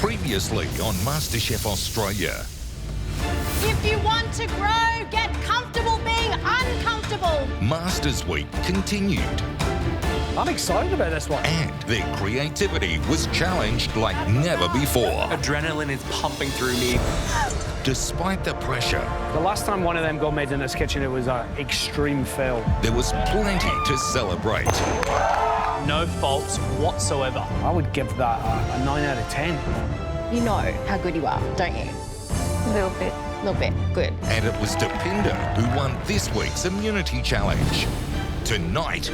Previously on MasterChef Australia. If you want to grow, get comfortable being uncomfortable. Masters Week continued. I'm excited about this one. And their creativity was challenged like never before. Adrenaline is pumping through me. Despite the pressure, The last time one of them got made in this kitchen, it was an extreme fail. there was plenty to celebrate. No faults whatsoever. I would give that a 9 out of 10. You know how good you are, don't you? A little bit. A little bit. Good. And it was Depinder who won this week's immunity challenge. Tonight,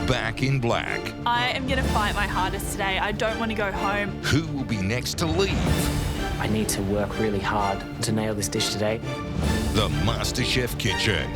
Back in Black. I am going to fight my hardest today. I don't want to go home. Who will be next to leave? I need to work really hard to nail this dish today. The MasterChef Kitchen.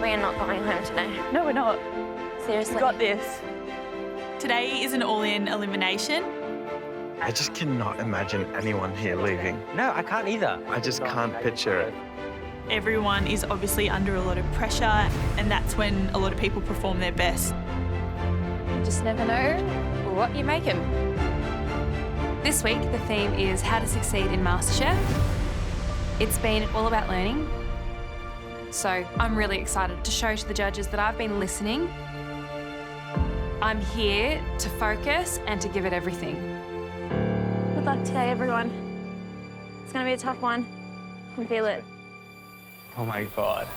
We're not going home today. No, we're not. Seriously. We got this. Today is an all-in elimination. I just cannot imagine anyone here leaving. No, I can't either. I just can't picture it. Everyone is obviously under a lot of pressure, and that's when a lot of people perform their best. You just never know what you make 'em. This week, the theme is how to succeed in MasterChef. It's been all about learning. So I'm really excited to show to the judges that I've been listening. I'm here to focus and to give it everything. Good luck today, everyone. It's going to be a tough one. I can feel it. Oh my God.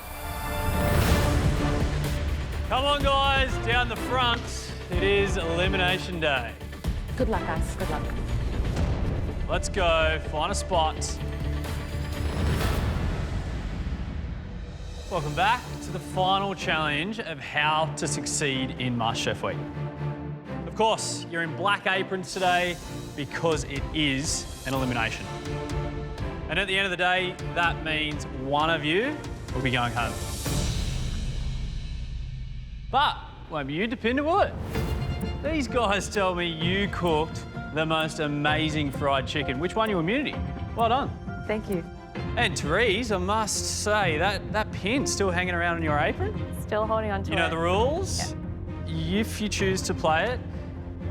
Come on, guys, down the front. It is Elimination Day. Good luck, guys. Good luck. Let's go, find a spot. Welcome back to the final challenge of how to succeed in MasterChef Week. Of course, you're in black aprons today because it is an elimination. And at the end of the day, that means one of you will be going home. But won't be you, Depinder, will it? These guys tell me you cooked the most amazing fried chicken, which won you immunity. Well done. Thank you. And Therese, I must say, that pin's still hanging around on your apron. Still holding on to it. You know the rules? Yeah. If you choose to play it,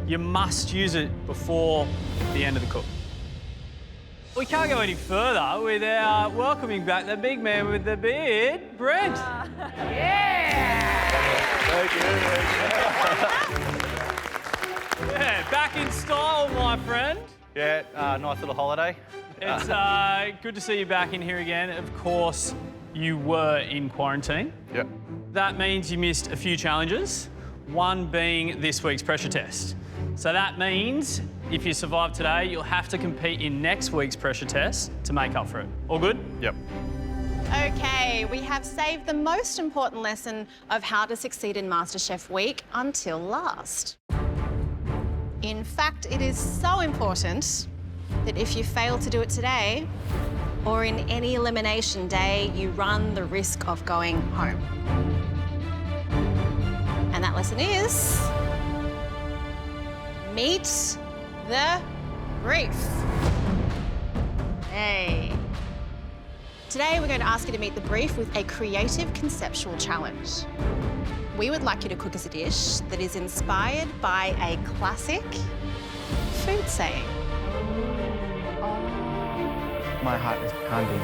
you must use it before the end of the cook. We can't go any further without welcoming back the big man with the beard, Brent. Yeah, back in style, my friend. Yeah, nice little holiday. It's good to see you back in here again. Of course, you were in quarantine. Yep. That means you missed a few challenges, one being this week's pressure test. So that means if you survive today, you'll have to compete in next week's pressure test to make up for it. All good? Yep. Okay, we have saved the most important lesson of how to succeed in MasterChef Week until last. In fact, it is so important that if you fail to do it today, or in any elimination day, you run the risk of going home. And that lesson is... meet the brief. Hey. Today, we're going to ask you to meet the brief with a creative conceptual challenge. We would like you to cook us a dish that is inspired by a classic food saying. My heart is pounding.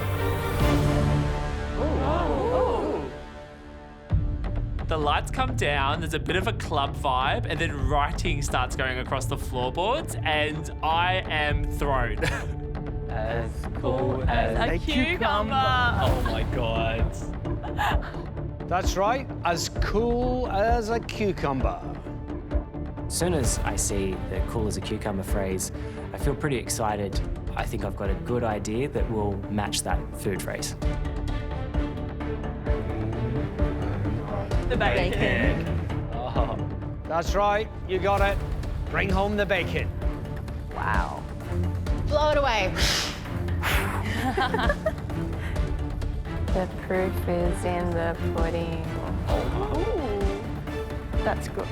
The lights come down, there's a bit of a club vibe, and then writing starts going across the floorboards, and I am thrown. As cool as A cucumber. Oh my God. That's right, as cool as a cucumber. As soon as I see the cool as a cucumber phrase, I feel pretty excited. I think I've got a good idea that will match that food phrase. The bacon. Oh, that's right, you got it. Bring home the bacon. Wow. Blow it away. The proof is in the pudding. Ooh. That's good.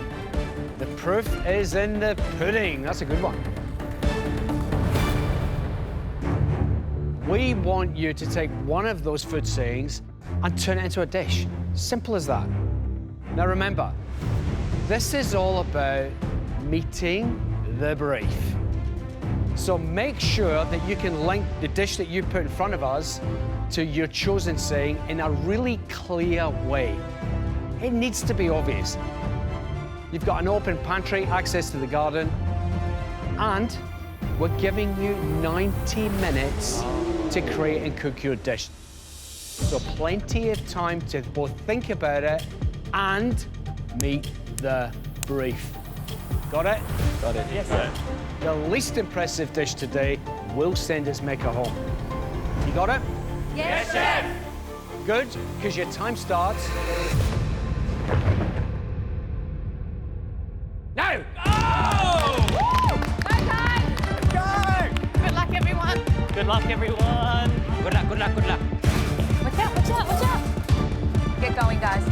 The proof is in the pudding. That's a good one. We want you to take one of those food sayings and turn it into a dish. Simple as that. Now remember, this is all about meeting the brief. So make sure that you can link the dish that you put in front of us to your chosen saying in a really clear way. It needs to be obvious. You've got an open pantry, access to the garden, and we're giving you 90 minutes to create and cook your dish. So plenty of time to both think about it and meet the brief. Got it? Got it. Yes, sir. The least impressive dish today will send its maker home. You got it? Yes, Chef. Good, because your time starts. Now! Good luck, everyone. Good luck, everyone. Good luck, good luck, good luck. Watch out, watch out, watch out. Get going, guys.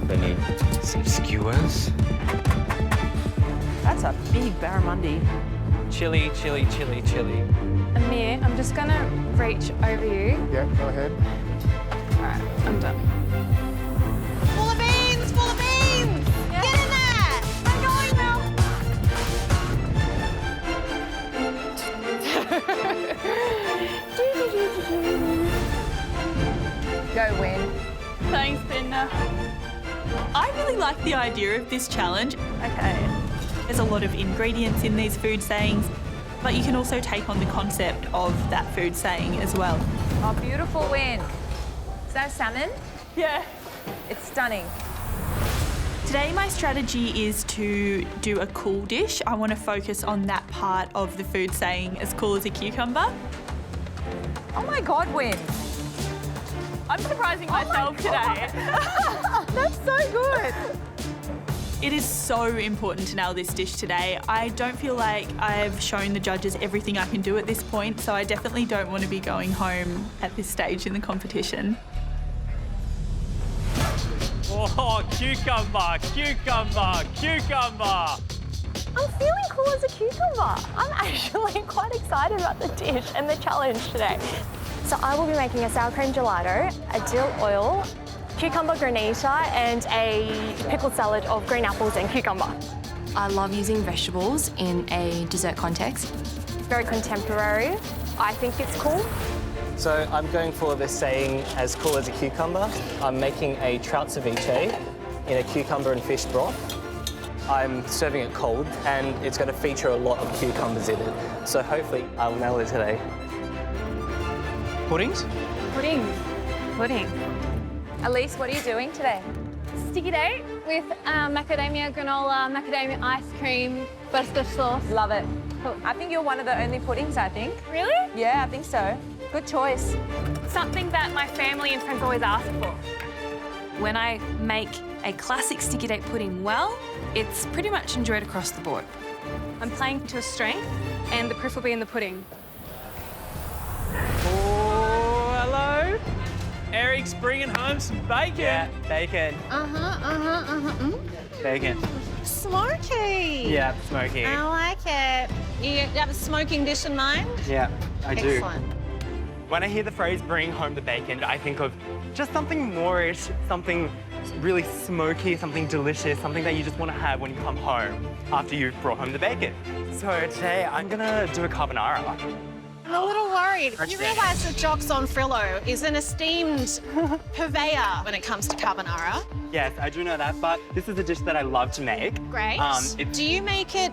We need some skewers. That's a big barramundi. Chili, chili, chili, chili. Amir, I'm just gonna reach over you. Yeah, go ahead. All right, I'm done. Full of beans, full of beans. Get in there. I'm going now. Go win. Thanks, Binda. I really like the idea of this challenge. Okay. There's a lot of ingredients in these food sayings, but you can also take on the concept of that food saying as well. Oh, beautiful win. Is that salmon? Yeah. It's stunning. Today my strategy is to do a cool dish. I want to focus on that part of the food saying as cool as a cucumber. Oh my God, win. I'm surprising myself today. That's so good. It is so important to nail this dish today. I don't feel like I've shown the judges everything I can do at this point, so I definitely don't want to be going home at this stage in the competition. Oh, cucumber, cucumber, cucumber. I'm feeling cool as a cucumber. I'm actually quite excited about the dish and the challenge today. So I will be making a sour cream gelato, a dill oil, cucumber granita, and a pickled salad of green apples and cucumber. I love using vegetables in a dessert context. It's very contemporary. I think it's cool. So I'm going for this saying, as cool as a cucumber. I'm making a trout ceviche in a cucumber and fish broth. I'm serving it cold, and it's going to feature a lot of cucumbers in it. So hopefully I'll nail it today. Puddings? Pudding. Pudding. Elise, what are you doing today? Sticky date with macadamia granola, macadamia ice cream, butterscotch sauce. Love it. Cool. I think you're one of the only puddings, I think. Really? Yeah, I think so. Good choice. Something that my family and friends always ask for. When I make a classic sticky date pudding well, it's pretty much enjoyed across the board. I'm playing to a strength, and the proof will be in the pudding. Oh, hello. Eric's bringing home some bacon. Yeah, bacon. Bacon. Smoky. Yeah, smoky. I like it. You have a smoking dish in mind? Yeah, I do. Excellent. When I hear the phrase bring home the bacon, I think of just something Moorish, something really smoky, something delicious, something that you just want to have when you come home after you've brought home the bacon. So today I'm gonna do a carbonara. I'm a little worried. You realise that Jock Zonfrillo is an esteemed purveyor when it comes to carbonara. Yes, I do know that, but this is a dish that I love to make. Great. Do you make it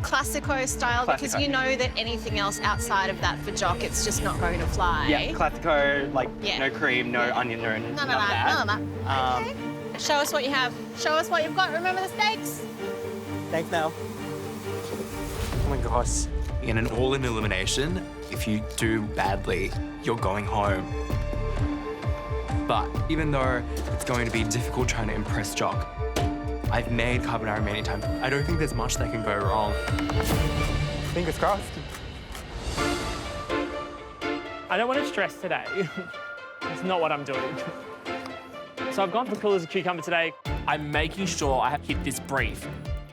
Classico style? Because you know that anything else outside of that for Jock, it's just not going to fly. Yeah, Classico, like no cream, no onion, none of that. None of that. Okay. Show us what you have. Show us what you've got. Remember the stakes? Thanks, Mel. Oh my gosh. In an all-in elimination, if you do badly, you're going home. But even though it's going to be difficult trying to impress Jock, I've made carbonara many times. I don't think there's much that can go wrong. Fingers crossed. I don't want to stress today. It's not what I'm doing. So I've gone for cool as a cucumber today. I'm making sure I have hit this brief.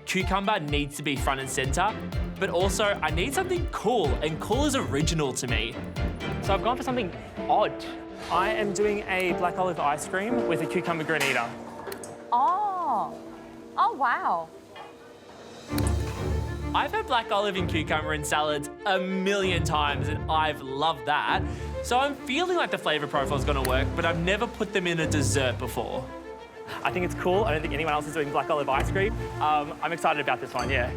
Cucumber needs to be front and center, but also I need something cool, and cool is original to me. So I've gone for something odd. I am doing a black olive ice cream with a cucumber granita. Oh. Oh, wow. I've had black olive and cucumber in salads a million times, and I've loved that. So I'm feeling like the flavor profile is gonna work, but I've never put them in a dessert before. I think it's cool. I don't think anyone else is doing black olive ice cream. I'm excited about this one, yeah.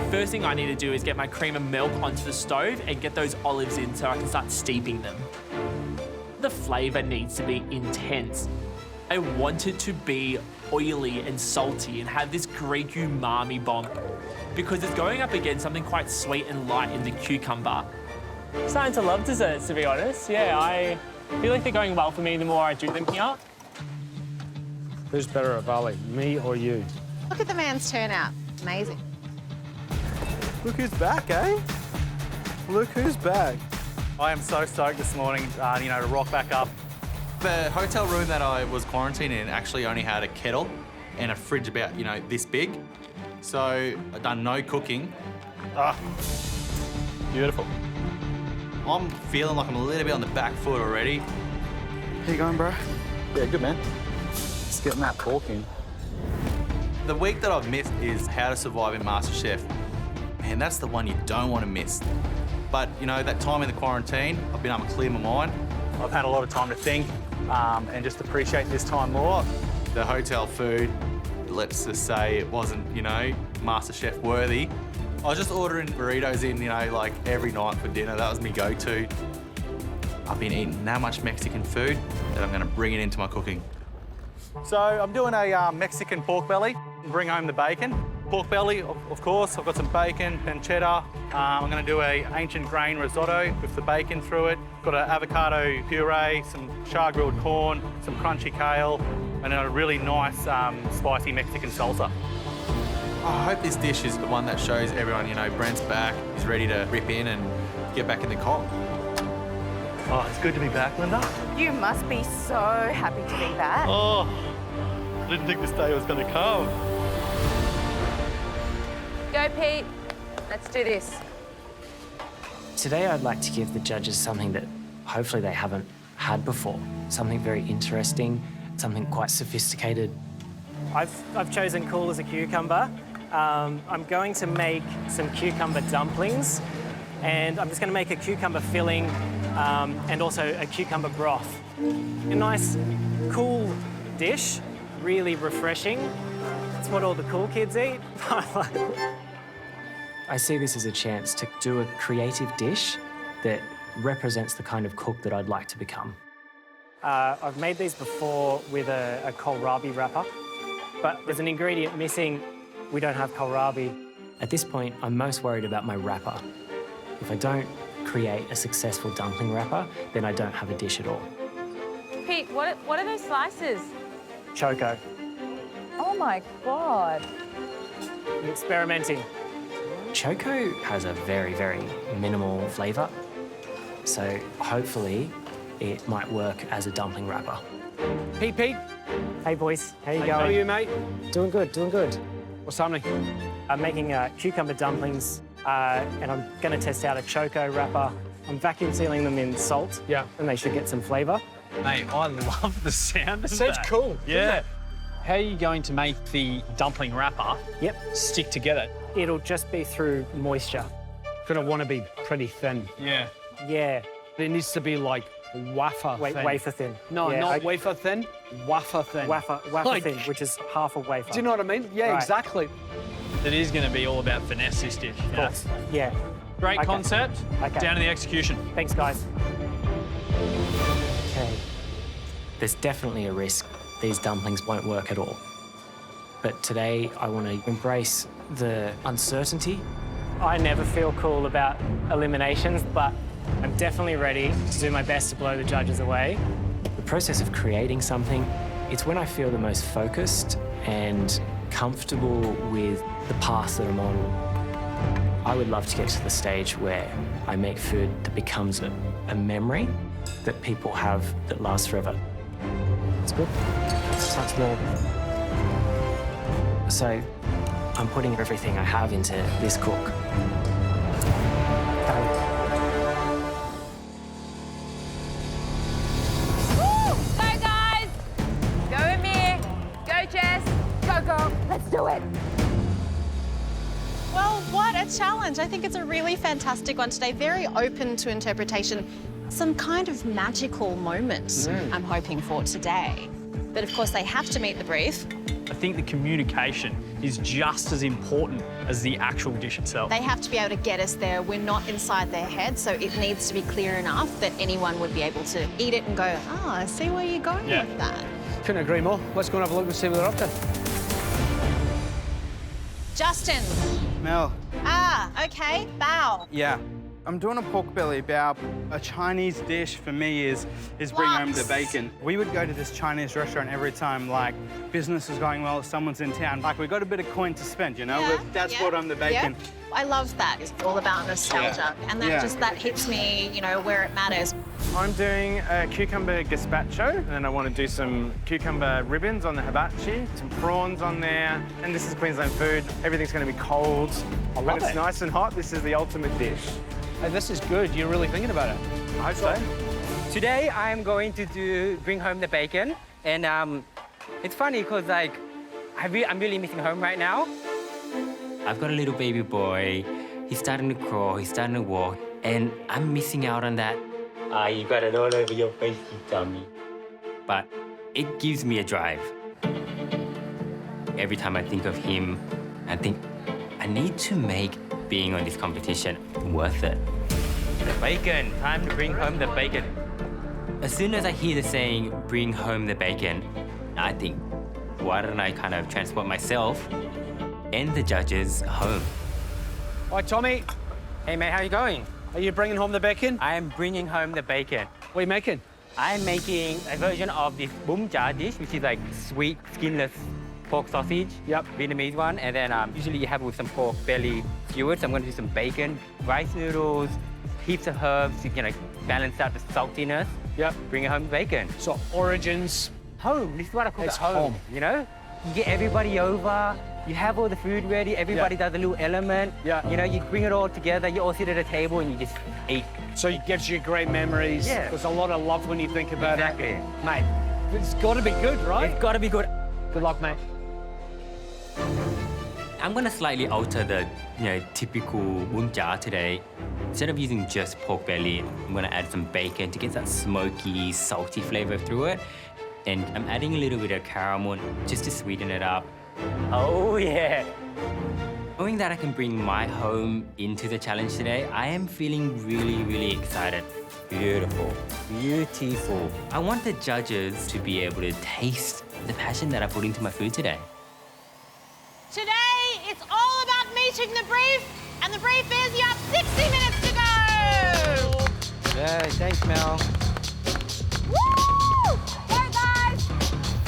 First thing I need to do is get my cream and milk onto the stove and get those olives in so I can start steeping them. The flavor needs to be intense. I want it to be oily and salty and have this Greek umami bomb because it's going up against something quite sweet and light in the cucumber. I'm starting to love desserts, to be honest. Yeah, I feel like they're going well for me the more I do them here. Who's better at volley, me or you? Look at the man's turnout. Amazing. Look who's back, eh? Look who's back. I am so stoked this morning, to rock back up. The hotel room that I was quarantined in actually only had a kettle and a fridge about, this big. So I've done no cooking. Beautiful. I'm feeling like I'm a little bit on the back foot already. How you going, bro? Yeah, good, man. Just getting that pork in. The week that I've missed is How to Survive in MasterChef. Man, that's the one you don't want to miss. But, that time in the quarantine, I've been able to clear my mind. I've had a lot of time to think and just appreciate this time more. The hotel food, let's just say it wasn't, MasterChef worthy. I was just ordering burritos in, like every night for dinner. That was my go-to. I've been eating that much Mexican food that I'm going to bring it into my cooking. So I'm doing a Mexican pork belly. Bring home the bacon. Pork belly, of course. I've got some bacon, pancetta. I'm going to do a ancient grain risotto with the bacon through it. Got an avocado puree, some char grilled corn, some crunchy kale, and a really nice spicy Mexican salsa. I hope this dish is the one that shows everyone, Brent's back. He's ready to rip in and get back in the comp. Oh, it's good to be back, Linda. You must be so happy to be back. Oh, I didn't think this day was going to come. Go, Pete. Let's do this. Today I'd like to give the judges something that hopefully they haven't had before. Something very interesting, something quite sophisticated. I've chosen cool as a cucumber. I'm going to make some cucumber dumplings, and I'm just going to make a cucumber filling and also a cucumber broth. A nice, cool dish, really refreshing. It's what all the cool kids eat. I see this as a chance to do a creative dish that represents the kind of cook that I'd like to become. I've made these before with a kohlrabi wrapper, but there's an ingredient missing. We don't have kohlrabi. At this point, I'm most worried about my wrapper. If I don't create a successful dumpling wrapper, then I don't have a dish at all. Pete, what are those slices? Choco. Oh my God. I'm experimenting. Choco has a very, very minimal flavour, so hopefully it might work as a dumpling wrapper. Pete. Hey, boys. How you going? How are you, mate? Doing good, doing good. What's happening? I'm making cucumber dumplings, and I'm going to test out a choco wrapper. I'm vacuum sealing them in salt. Yeah. And they should get some flavour. Mate, I love the sound of Sounds that. cool. Yeah. How are you going to make the dumpling wrapper stick together? It'll just be through moisture. Gonna want to be pretty thin. Yeah. Yeah. It needs to be like wafer thin. Wafer thin. No, Yeah, not wafer thin, wafer thin. Wafer Like- thin, which is half a wafer. Do you know what I mean? Yeah, Right. exactly. It is going to be all about finesse, this dish. Of course. Yeah. Great Okay. concept. Okay. Down to the execution. Thanks, guys. Okay. There's definitely a risk these dumplings won't work at all. But today, I want to embrace the uncertainty. I never feel cool about eliminations, but I'm definitely ready to do my best to blow the judges away. The process of creating something, it's when I feel the most focused and comfortable with the path that I'm on. I would love to get to the stage where I make food that becomes a memory that people have that lasts forever. It's good. Sounds more. So I'm putting everything I have into this cook. Woo! Go, guys! Go, Amir. Go, Jess. Go, girl. Let's do it. Well, what a challenge. I think it's a really fantastic one today, very open to interpretation. Some kind of magical moment I'm hoping for today. But of course, they have to meet the brief. I think the communication is just as important as the actual dish itself. They have to be able to get us there. We're not inside their head, so it needs to be clear enough that anyone would be able to eat it and go, oh, I see where you're going with that. Couldn't agree more. Let's go and have a look and see what they're up to. Justin. Mel. Ah, okay, bao. Yeah. I'm doing a pork belly bao. A Chinese dish for me is bring home the bacon. We would go to this Chinese restaurant every time, like, business is going well, someone's in town. Like, we got a bit of coin to spend, you know? That's brought home the bacon. Yeah. I love that. It's all about nostalgia. And that hits me, you know, where it matters. I'm doing a cucumber gazpacho, and then I want to do some cucumber ribbons on the hibachi, some prawns on there, and this is Queensland food. Everything's going to be cold. I love When it's it. nice and hot, this is the ultimate dish. Hey, this is good. You're really thinking about it. I hope so. Today, I'm going to bring home the bacon, and it's funny because like I'm really missing home right now. I've got a little baby boy. He's starting to crawl. He's starting to walk, and I'm missing out on that. You got it all over your face, you dummy. But it gives me a drive. Every time I think of him, I think I need to make being on this competition worth it. The bacon, time to bring home the bacon. As soon as I hear the saying, bring home the bacon, I think, why don't I kind of transport myself and the judges home? Hi, Tommy. Hey, mate, how you going? Are you bringing home the bacon? I am bringing home the bacon. What are you making? I'm making a version of this bum cha dish, which is like sweet, skinless pork sausage. Yep. Vietnamese one. And then usually you have it with some pork belly skewered. So I'm going to do some bacon, rice noodles, heaps of herbs to balance out the saltiness. Yep. Bring it home bacon. So origins. Home. This is what I call It's it home. You know? You get everybody over. You have all the food ready. Everybody does a little element. Yeah. You know, you bring it all together. You all sit at a table and you just eat. So it gives you great memories. Yeah. There's a lot of love when you think about Exactly. Mate, it's got to be good, right? It's got to be good. Good luck, mate. I'm gonna slightly alter the typical bum cha today. Instead of using just pork belly, I'm gonna add some bacon to get that smoky, salty flavor through it. And I'm adding a little bit of caramel just to sweeten it up. Oh, yeah. Knowing that I can bring my home into the challenge today, I am feeling really, really excited. Beautiful, beautiful. I want the judges to be able to taste the passion that I put into my food today. Today, it's all about meeting the brief, and the brief is you have 60 minutes to go! Yeah, thanks, Mel. Woo! Go, guys!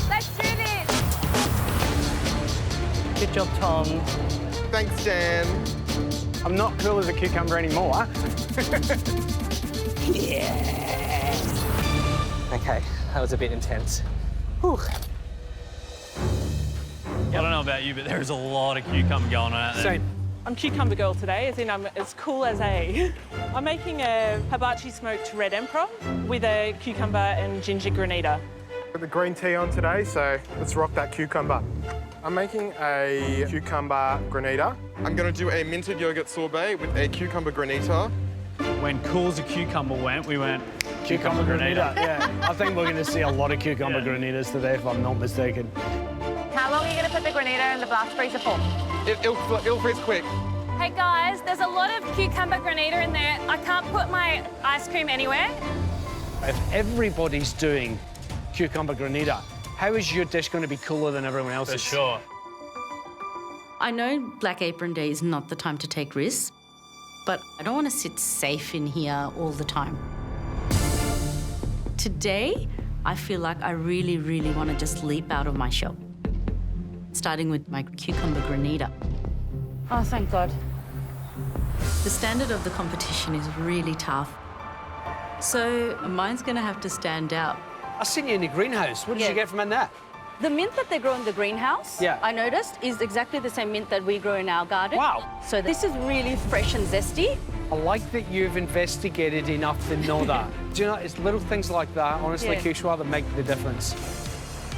Let's do this! Good job, Tom. Thanks, Dan. I'm not cool as a cucumber anymore. Yes! Okay, that was a bit intense. Whew. I don't know about you, but there is a lot of cucumber going on out there. Same. I'm cucumber girl today, as in I'm as cool as A. I'm making a hibachi smoked red emperor with a cucumber and ginger granita. Got the green tea on today, so let's rock that cucumber. I'm making a cucumber granita. I'm going to do a minted yogurt sorbet with a cucumber granita. when cool as a cucumber went, we went Cucumber granita, yeah. I think we're going to see a lot of cucumber granitas today, if I'm not mistaken. How long are you going to put the granita in the blast freezer for? It'll freeze quick. Hey guys, there's a lot of cucumber granita in there. I can't put my ice cream anywhere. If everybody's doing cucumber granita, how is your dish going to be cooler than everyone else's? For sure. I know Black Apron Day is not the time to take risks, but I don't want to sit safe in here all the time. Today, I feel like I really, really want to just leap out of my shell, starting with my cucumber granita. Oh, thank God. The standard of the competition is really tough, so mine's going to have to stand out. I seen you in the greenhouse. What did you get from in there? The mint that they grow in the greenhouse, I noticed, is exactly the same mint that we grow in our garden. Wow. So this is really fresh and zesty. I like that you've investigated enough to know that. Do you know, it's little things like that, honestly, Kishwa, that make the difference.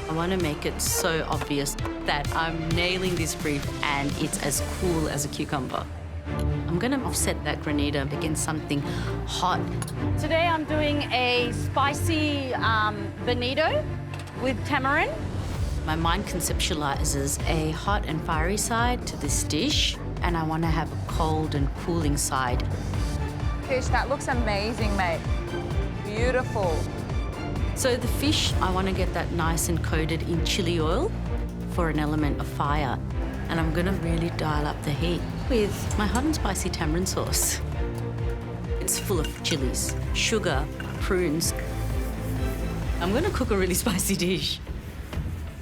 I want to make it so obvious that I'm nailing this brief and it's as cool as a cucumber. I'm going to offset that granita against something hot. Today I'm doing a spicy bonito with tamarind. My mind conceptualizes a hot and fiery side to this dish, and I want to have a cold and cooling side. Kish, that looks amazing, mate. Beautiful. So the fish, I want to get that nice and coated in chili oil for an element of fire. And I'm going to really dial up the heat with my hot and spicy tamarind sauce. It's full of chilies, sugar, prunes. I'm going to cook a really spicy dish.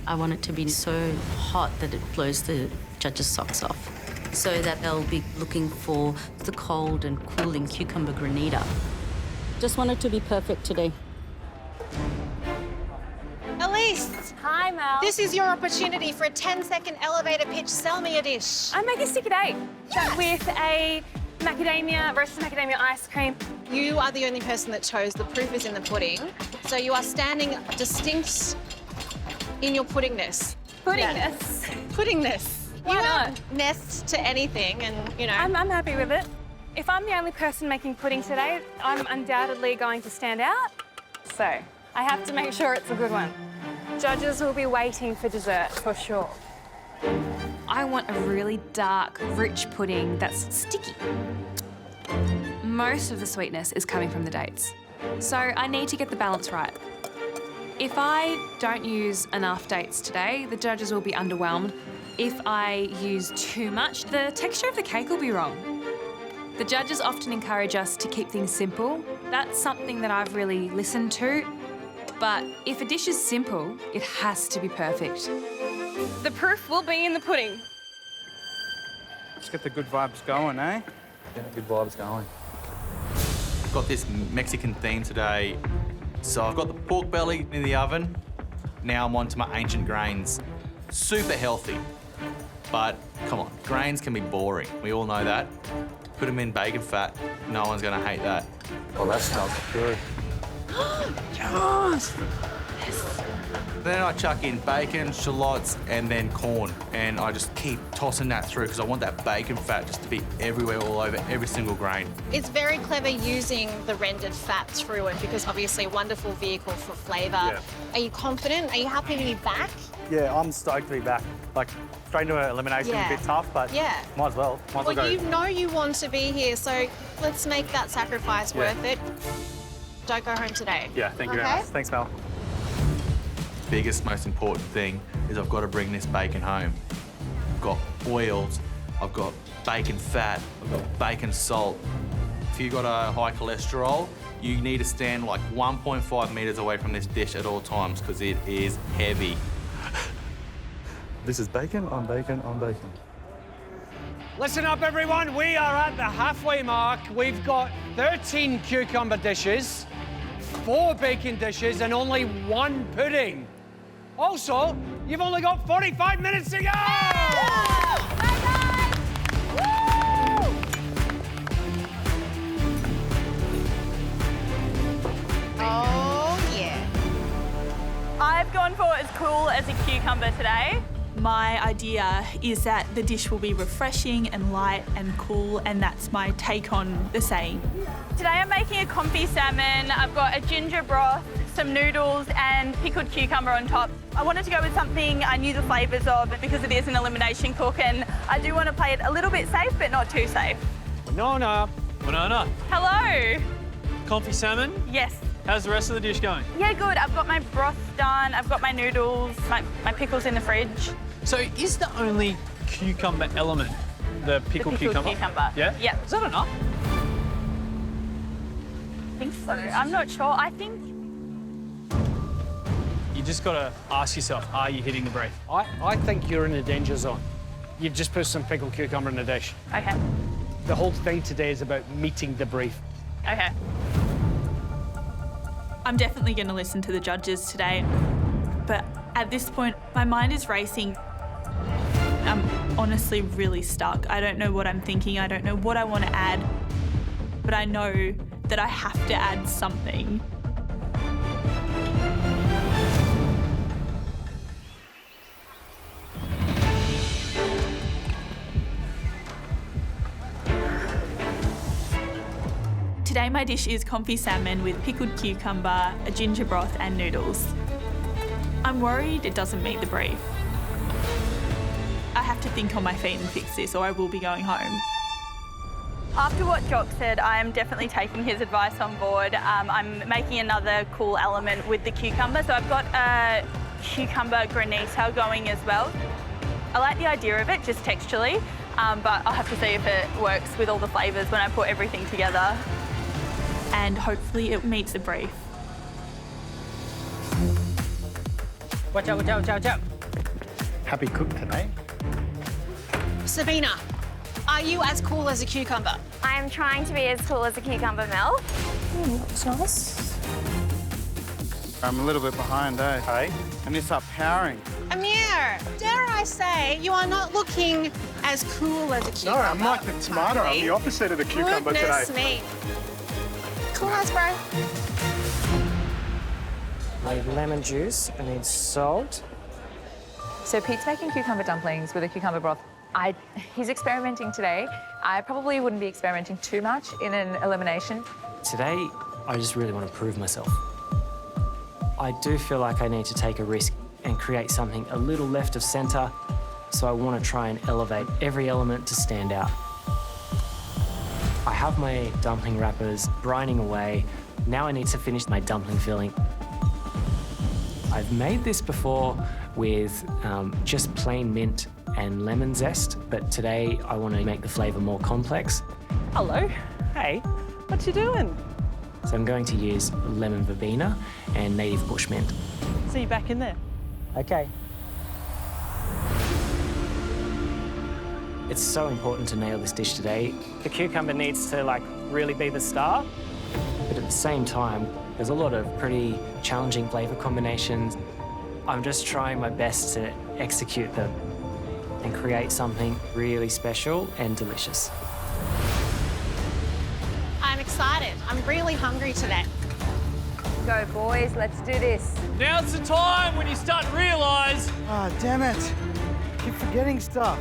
I want it to be so hot that it blows the judges' socks off, so that they'll be looking for the cold and cooling cucumber granita. Just want it to be perfect today. Elise! Hi, Mel. This is your opportunity for a 10-second elevator pitch. Sell me a dish. I'm making sticky date with a roasted macadamia ice cream. You are the only person that chose. The proof is in the pudding. So you are standing distinct in your puddingness. Puddingness. Yeah. Puddingness. Why you not? aren't nest to anything, and you know. I'm happy with it. If I'm the only person making pudding today, I'm undoubtedly going to stand out. So I have to make sure it's a good one. Judges will be waiting for dessert for sure. I want a really dark, rich pudding that's sticky. Most of the sweetness is coming from the dates, so I need to get the balance right. If I don't use enough dates today, the judges will be underwhelmed. If I use too much, the texture of the cake will be wrong. The judges often encourage us to keep things simple. That's something that I've really listened to. But if a dish is simple, it has to be perfect. The proof will be in the pudding. Let's get the good vibes going, eh? Get good vibes going. I've got this Mexican theme today. So I've got the pork belly in the oven. Now I'm on to my ancient grains. Super healthy. But come on, grains can be boring. We all know that. Put them in bacon fat, no one's gonna hate that. Oh, that smells good. Yes! Then I chuck in bacon, shallots, and then corn. And I just keep tossing that through because I want that bacon fat just to be everywhere, all over every single grain. It's very clever using the rendered fat through it because obviously a wonderful vehicle for flavour. Yeah. Are you confident? Are you happy to be back? Yeah, I'm stoked to be back. Like, straight into an elimination, Yeah. a bit tough, but Yeah. might as well. Might as well Well, go. you know you want to be here, so let's make that sacrifice worth it. Don't go home today. Yeah, thank you very Okay? much. Thanks, Mel. Biggest, most important thing is I've got to bring this bacon home. I've got oils, I've got bacon fat, I've got bacon salt. If you've got a high cholesterol, you need to stand like 1.5 metres away from this dish at all times because it is heavy. This is bacon on bacon on bacon. Listen up, everyone. We are at the halfway mark. We've got 13 cucumber dishes, 4 bacon dishes, and only 1 pudding. Also, you've only got 45 minutes to go! Oh, yeah. I've gone for as cool as a cucumber today. My idea is that the dish will be refreshing and light and cool, and that's my take on the saying. Today I'm making a confit salmon. I've got a ginger broth, some noodles and pickled cucumber on top. I wanted to go with something I knew the flavours of because it is an elimination cook, and I do want to play it a little bit safe but not too safe. Banana. Banana. Hello. Confit salmon? Yes. How's the rest of the dish going? Yeah, good. I've got my broth done. I've got my noodles, my pickles in the fridge. So is the only cucumber element the pickled cucumber? Yeah? Yeah. Is that enough? I think so. I'm not sure. I think... You just got to ask yourself, are you hitting the brief? I think you're in a danger zone. You've just put some pickled cucumber in the dish. Okay. The whole thing today is about meeting the brief. Okay. I'm definitely going to listen to the judges today, but at this point, my mind is racing. I'm honestly really stuck. I don't know what I'm thinking. I don't know what I want to add, but I know that I have to add something. Today my dish is confit salmon with pickled cucumber, a ginger broth and noodles. I'm worried it doesn't meet the brief. I have to think on my feet and fix this or I will be going home. After what Jock said, I am definitely taking his advice on board. I'm making another cool element with the cucumber. So I've got a cucumber granita going as well. I like the idea of it, just texturally, but I'll have to see if it works with all the flavours when I put everything together. And hopefully it meets the brief. Watch out, watch out, watch out, watch out. Happy cook today. Sabina, are you as cool as a cucumber? I am trying to be as cool as a cucumber, Mel. That's nice. I'm a little bit behind, eh? Hey. And it's up powering. Amir, dare I say, you are not looking as cool as a cucumber. No, I'm like the tomato. I'm the opposite of the cucumber Goodness today. me. Cool as, bro. I need lemon juice, I need salt. So Pete's making cucumber dumplings with a cucumber broth. He's experimenting today. I probably wouldn't be experimenting too much in an elimination. Today, I just really want to prove myself. I do feel like I need to take a risk and create something a little left of centre, so I want to try and elevate every element to stand out. I have my dumpling wrappers brining away. Now I need to finish my dumpling filling. I've made this before with just plain mint and lemon zest, but today I want to make the flavour more complex. Hello. Hey. What you doing? So I'm going to use lemon verbena and native bushmint. See you back in there. Okay. It's so important to nail this dish today. The cucumber needs to really be the star, but at the same time, there's a lot of pretty challenging flavour combinations. I'm just trying my best to execute them and create something really special and delicious. I'm excited. I'm really hungry today. Go, boys, let's do this. Now's the time when you start to realise... Ah, damn it. Keep forgetting stuff.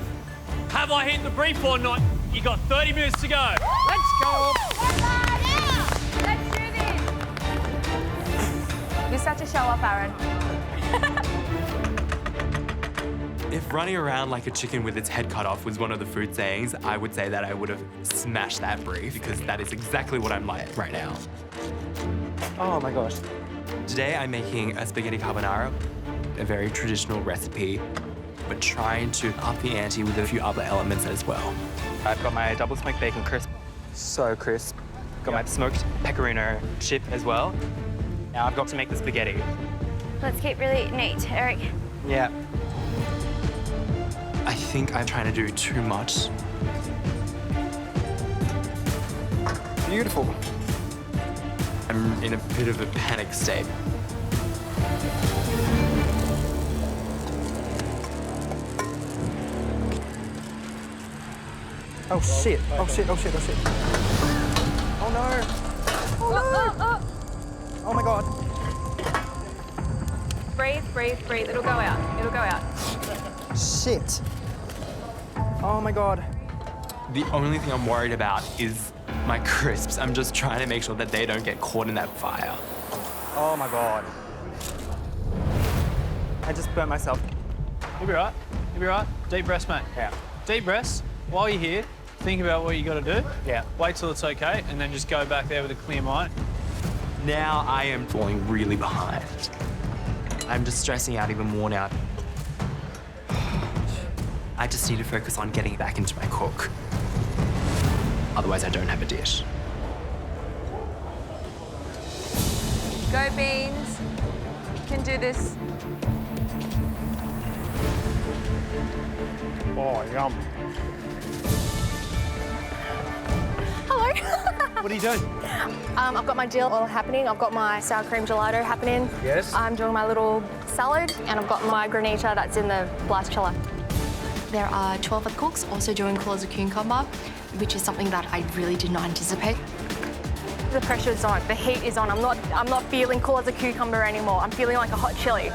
Have I hit the brief or not? You got 30 minutes to go. Let's go. Let's do this. You're such a show-off, Aaron. If running around like a chicken with its head cut off was one of the food sayings, I would say that I would have smashed that brief because that is exactly what I'm like right now. Oh my gosh. Today I'm making a spaghetti carbonara, a very traditional recipe, but trying to up the ante with a few other elements as well. I've got my double smoked bacon crisp. So crisp. Got my smoked pecorino chip as well. Now I've got to make the spaghetti. Let's keep really neat, Eric. Yeah. I think I'm trying to do too much. Beautiful. I'm in a bit of a panic state. Oh shit, oh shit, oh shit, oh shit. Oh no. Oh no. Oh my god. Breathe, breathe, breathe. It'll go out. It'll go out. Shit. Oh my God. The only thing I'm worried about is my crisps. I'm just trying to make sure that they don't get caught in that fire. Oh my God. I just burnt myself. You'll be right. You'll be right. Deep breaths, mate. Yeah. Deep breaths. While you're here, think about what you got to do. Yeah. Wait till it's okay, and then just go back there with a clear mind. Now I am falling really behind. I'm just stressing out even more now. I just need to focus on getting back into my cook. Otherwise, I don't have a dish. Go, Beans. You can do this. Oh, yum. Hello. What are you doing? I've got my dill oil happening. I've got my sour cream gelato happening. Yes. I'm doing my little salad, and I've got my granita that's in the blast chiller. There are 12 other cooks also doing claws of cucumber, which is something that I really did not anticipate. The pressure's on. The heat is on. I'm not feeling cool as a cucumber anymore. I'm feeling like a hot chili.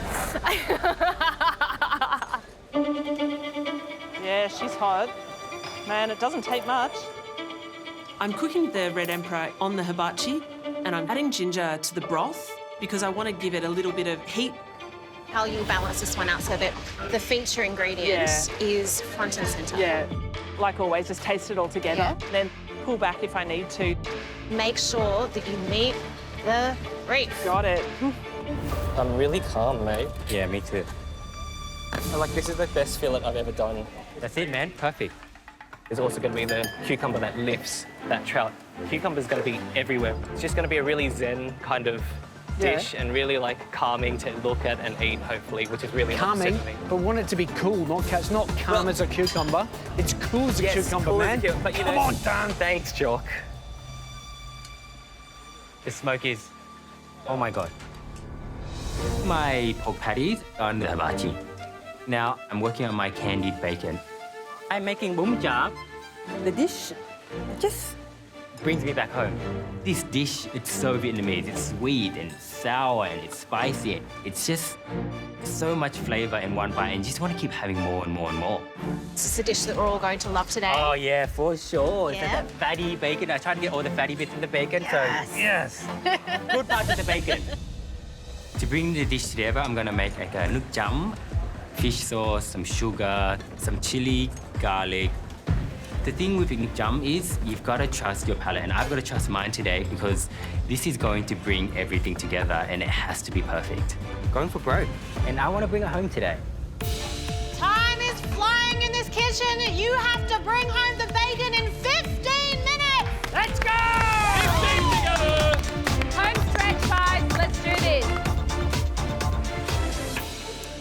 Yeah, she's hot. Man, it doesn't take much. I'm cooking the red emperor on the hibachi, and I'm adding ginger to the broth because I want to give it a little bit of heat. How you balance this one out so that the feature ingredient is front and centre. Yeah, like always, just taste it all together. Yeah. Then pull back if I need to. Make sure that you meet the brief. Got it. I'm really calm, mate. Yeah, me too. Like, this is the best fillet I've ever done. That's it, man. Perfect. There's also going to be the cucumber that lifts that trout. Cucumber's going to be everywhere. It's just going to be a really zen kind of dish and really like calming to look at and eat, hopefully, which is really Calming, upset me. but want it to be cool, it's not calm as a cucumber. It's cool as a cucumber, cool man. But, you Come know, on, Dan. Thanks, Jock. The smoke is, oh my God. My pork patties on the hibachi. Now I'm working on my candied bacon. I'm making bumjang. The dish just brings me back home. This dish, it's so Vietnamese. It's sweet and sour and it's spicy. It's just so much flavor in one bite and you just want to keep having more and more and more. This is a dish that we're all going to love today. Oh yeah, for sure. It's Yeah. that fatty bacon. I try to get all the fatty bits in the bacon. Yes. So yes, good part of the bacon. To bring the dish together, I'm gonna make like a nước chấm, fish sauce, some sugar, some chili, garlic. The thing with nước chấm is you've got to trust your palate, and I've got to trust mine today because this is going to bring everything together and it has to be perfect. Going for broke, and I want to bring it home today. Time is flying in this kitchen. You have to bring home the bacon in 15 minutes. Let's go! 15 together! Home stretch, guys. Let's do this.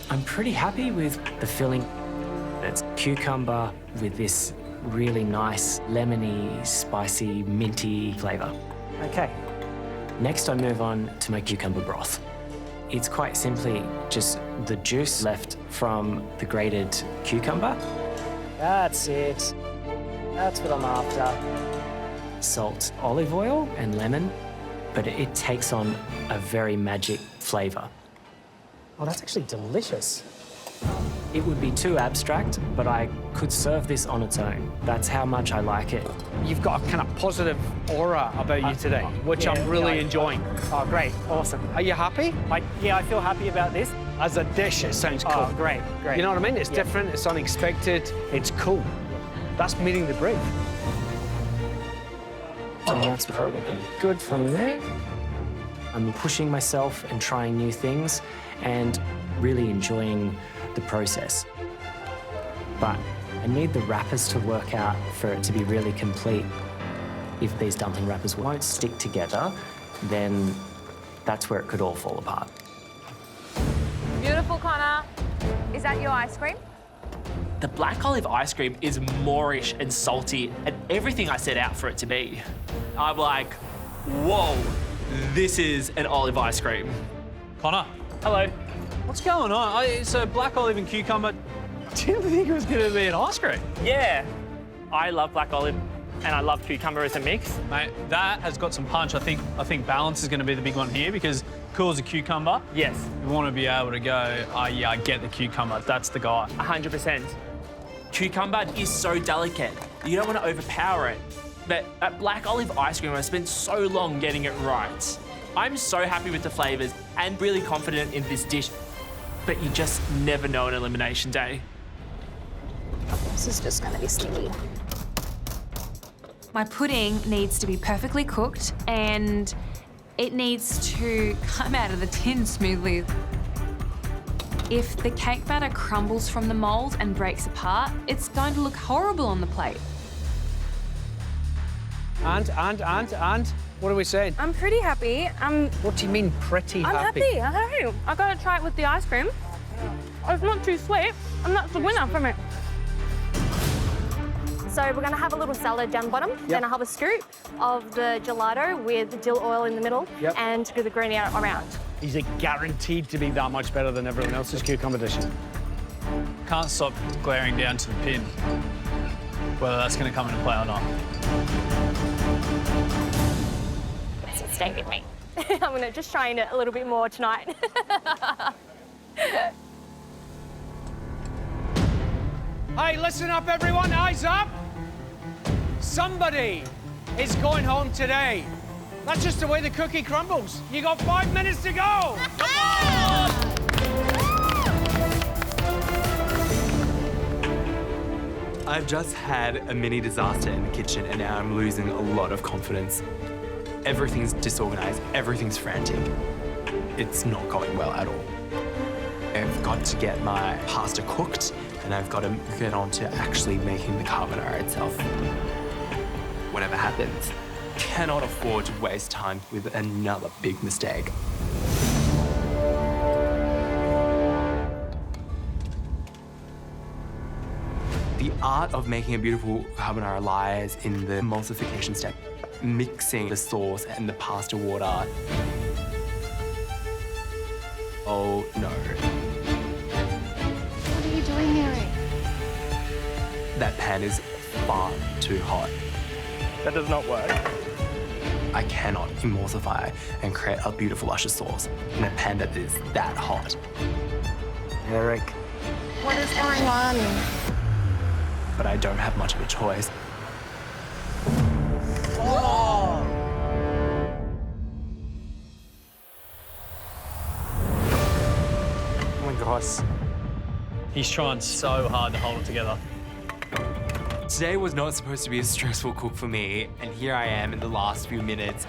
I'm pretty happy with the filling. It's cucumber with this really nice lemony, spicy, minty flavour. Okay. Next I move on to my cucumber broth. It's quite simply just the juice left from the grated cucumber. That's it. That's what I'm after. Salt, olive oil and lemon, but it takes on a very magic flavour. Oh, that's actually delicious. It would be too abstract, but I could serve this on its own. That's how much I like it. You've got a kind of positive aura about you today, which I'm really enjoying. Oh, great. Awesome. Are you happy? Yeah, I feel happy about this. As a dish, it sounds cool. Oh, great, great. You know what I mean? It's different, it's unexpected, it's cool. That's meeting the brief. And that's probably good from there. I'm pushing myself and trying new things and really enjoying the process. But I need the wrappers to work out for it to be really complete. If these dumpling wrappers won't stick together, then that's where it could all fall apart. Beautiful, Connor. Is that your ice cream? The black olive ice cream is moreish and salty and everything I set out for it to be. I'm like, whoa, this is an olive ice cream. Connor. Hello. What's going on? It's a black olive and cucumber. Didn't think it was going to be an ice cream. Yeah, I love black olive and I love cucumber as a mix. Mate, that has got some punch. I think balance is going to be the big one here because cool as a cucumber. Yes. You want to be able to go, oh, yeah, I get the cucumber. That's the guy. 100%. Cucumber is so delicate. You don't want to overpower it. But that black olive ice cream, I spent so long getting it right. I'm so happy with the flavours and really confident in this dish. But you just never know on elimination day. This is just going to be sticky. My pudding needs to be perfectly cooked and it needs to come out of the tin smoothly. If the cake batter crumbles from the mould and breaks apart, it's going to look horrible on the plate. And? What are we saying? I'm pretty happy. What do you mean pretty happy? I'm happy. I'm happy. I gotta try it with the ice cream. It's not too sweet, and that's the winner from it. So we're gonna have a little salad down the bottom. Yep. Then I'll have a scoop of the gelato with dill oil in the middle, Yep. and the granny around. Is it guaranteed to be that much better than everyone else's cucumber dish? Can't stop glaring down to the pin, whether that's going to come into play or not. So stay with me. I'm gonna just train it a little bit more tonight. Hey, listen up, everyone. Eyes up. Somebody is going home today. That's just the way the cookie crumbles. You got 5 minutes to go. Come on! I've just had a mini disaster in the kitchen and now I'm losing a lot of confidence. Everything's disorganized, everything's frantic. It's not going well at all. I've got to get my pasta cooked and I've got to get on to actually making the carbonara itself. Whatever happens, cannot afford to waste time with another big mistake. The art of making a beautiful carbonara lies in the emulsification step, mixing the sauce and the pasta water. Oh no. What are you doing, Eric? That pan is far too hot. That does not work. I cannot emulsify and create a beautiful luscious sauce in a pan that is that hot. Eric. What is going on? But I don't have much of a choice. Oh! Oh my gosh. He's trying so hard to hold it together. Today was not supposed to be a stressful cook for me, and here I am in the last few minutes.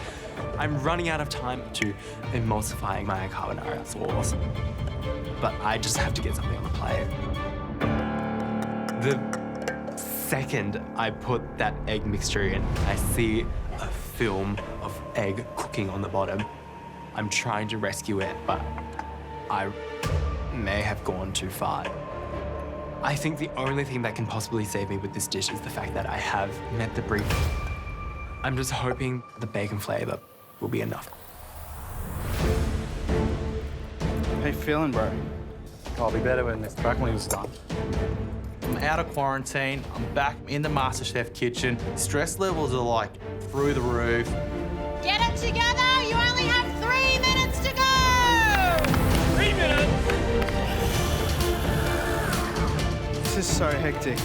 I'm running out of time to emulsifying my carbonara sauce. But I just have to get something on the plate. The second I put that egg mixture in, I see a film of egg cooking on the bottom. I'm trying to rescue it, but I may have gone too far. I think the only thing that can possibly save me with this dish is the fact that I have met the brief. I'm just hoping the bacon flavor will be enough. How you feeling, bro? I'll be better when this broccoli is done. I'm out of quarantine. I'm back in the MasterChef kitchen. Stress levels are like through the roof. Get it together! You only have 3 minutes to go! 3 minutes! This is so hectic.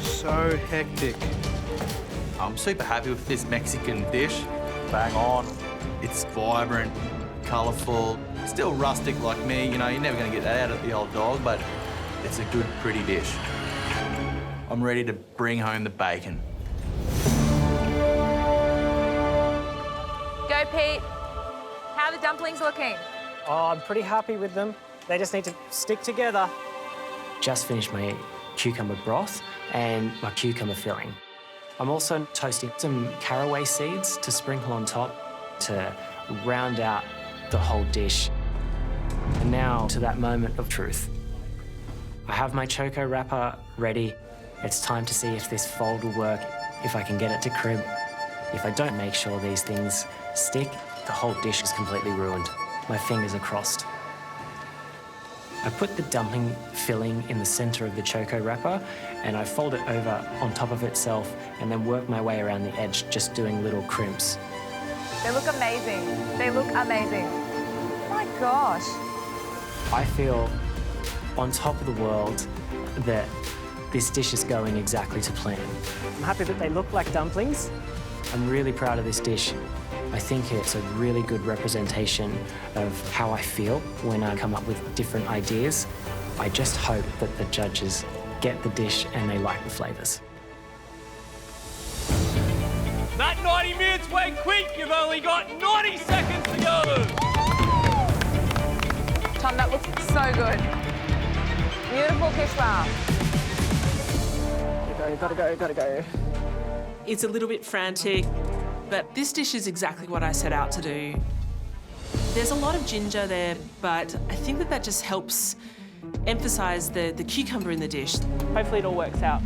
So hectic. I'm super happy with this Mexican dish. Bang on. It's vibrant, colourful, still rustic like me. You know, you're never going to get that out of the old dog, but it's a good, pretty dish. I'm ready to bring home the bacon. Go, Pete. How are the dumplings looking? Oh, I'm pretty happy with them. They just need to stick together. Just finished my cucumber broth and my cucumber filling. I'm also toasting some caraway seeds to sprinkle on top to round out the whole dish. And now to that moment of truth. I have my choco wrapper ready. It's time to see if this fold will work, if I can get it to crib. If I don't make sure these things stick, the whole dish is completely ruined. My fingers are crossed. I put the dumpling filling in the center of the choco wrapper and I fold it over on top of itself and then work my way around the edge, just doing little crimps. They look amazing. They look amazing. Oh my gosh. I feel on top of the world that this dish is going exactly to plan. I'm happy that they look like dumplings. I'm really proud of this dish. I think it's a really good representation of how I feel when I come up with different ideas. I just hope that the judges get the dish and they like the flavours. That 90 minutes went quick. You've only got 90 seconds to go. Tom, that looks so good. Beautiful kishwa. Gotta go. It's a little bit frantic, but this dish is exactly what I set out to do. There's a lot of ginger there, but I think that just helps emphasise the cucumber in the dish. Hopefully it all works out.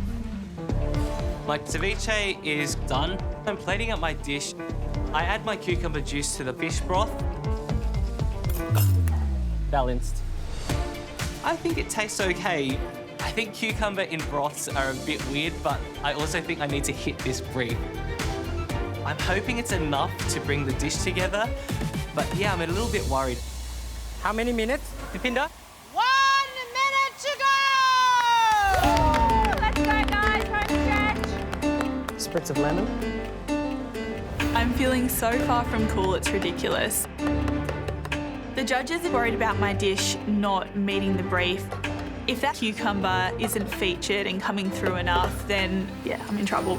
My ceviche is done. I'm plating up my dish. I add my cucumber juice to the fish broth. Balanced. I think it tastes okay. I think cucumber in broths are a bit weird, but I also think I need to hit this brief. I'm hoping it's enough to bring the dish together, but yeah, I'm a little bit worried. How many minutes, Dipinda? 1 minute to go! Let's go, guys. Home stretch. Spritz of lemon. I'm feeling so far from cool, it's ridiculous. The judges are worried about my dish not meeting the brief. If that cucumber isn't featured and coming through enough, then yeah, I'm in trouble.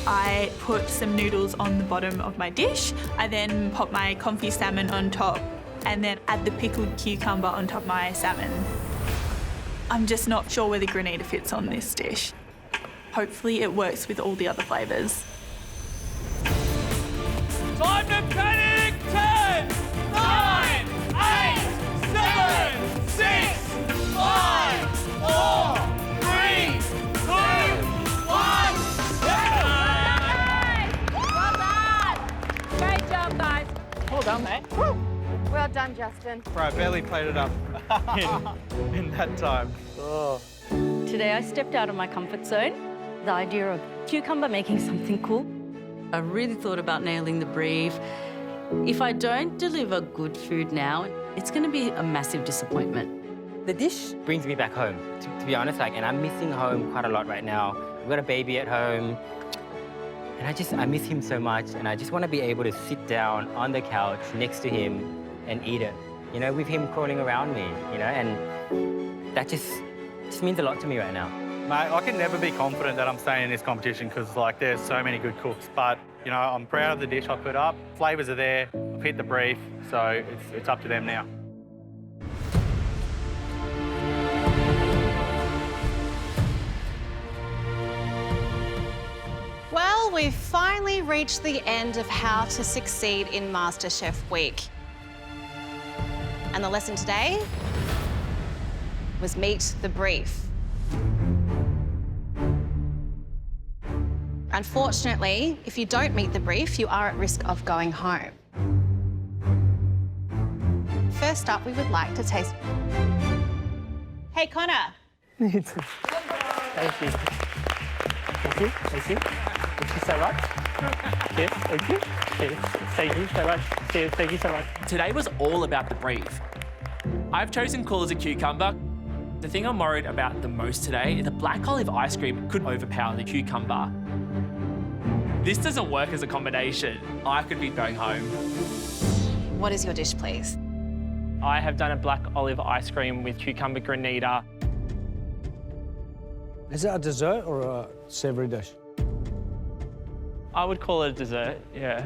I put some noodles on the bottom of my dish. I then pop my confit salmon on top and then add the pickled cucumber on top of my salmon. I'm just not sure where the granita fits on this dish. Hopefully it works with all the other flavours. Time to panic! 10, 9, 8, 7, 6, 5, 4, 3, 2, 1. Well done. Great job, guys. Well done, mate. Well done, Justin. Bro, I barely plated up in that time. Oh. Today I stepped out of my comfort zone. The idea of cucumber making something cool. I really thought about nailing the brief. If I don't deliver good food now, it's going to be a massive disappointment. The dish brings me back home, to be honest, and I'm missing home quite a lot right now. I've got a baby at home, and I miss him so much, and I just want to be able to sit down on the couch next to him and eat it, with him crawling around me, and that just means a lot to me right now. Mate, I can never be confident that I'm staying in this competition because, there's so many good cooks. But, I'm proud of the dish I put up. Flavours are there. I've hit the brief, so it's up to them now. Well, we've finally reached the end of how to succeed in MasterChef Week. And the lesson today was meet the brief. Unfortunately, if you don't meet the brief, you are at risk of going home. First up, we would like to taste... Hey, Connor. Thank you. Thank you. Thank you. Thank you so much. Yes, thank you. Yes, thank you so much. Yes, thank you so much. Today was all about the brief. I've chosen cool as a cucumber. The thing I'm worried about the most today is the black olive ice cream could overpower the cucumber. This doesn't work as a combination. I could be going home. What is your dish, please? I have done a black olive ice cream with cucumber granita. Is it a dessert or a savoury dish? I would call it a dessert, yeah.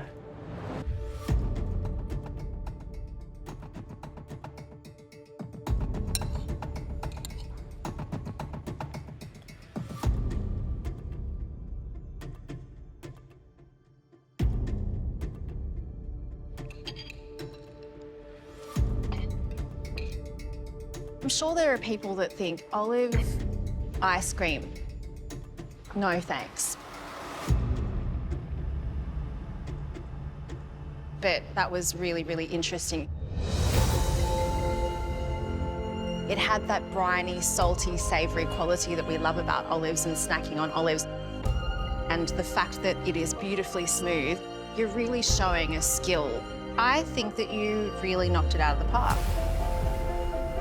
I'm sure there are people that think olive ice cream, no thanks. But that was really, really interesting. It had that briny, salty, savoury quality that we love about olives and snacking on olives. And the fact that it is beautifully smooth, you're really showing a skill. I think that you really knocked it out of the park.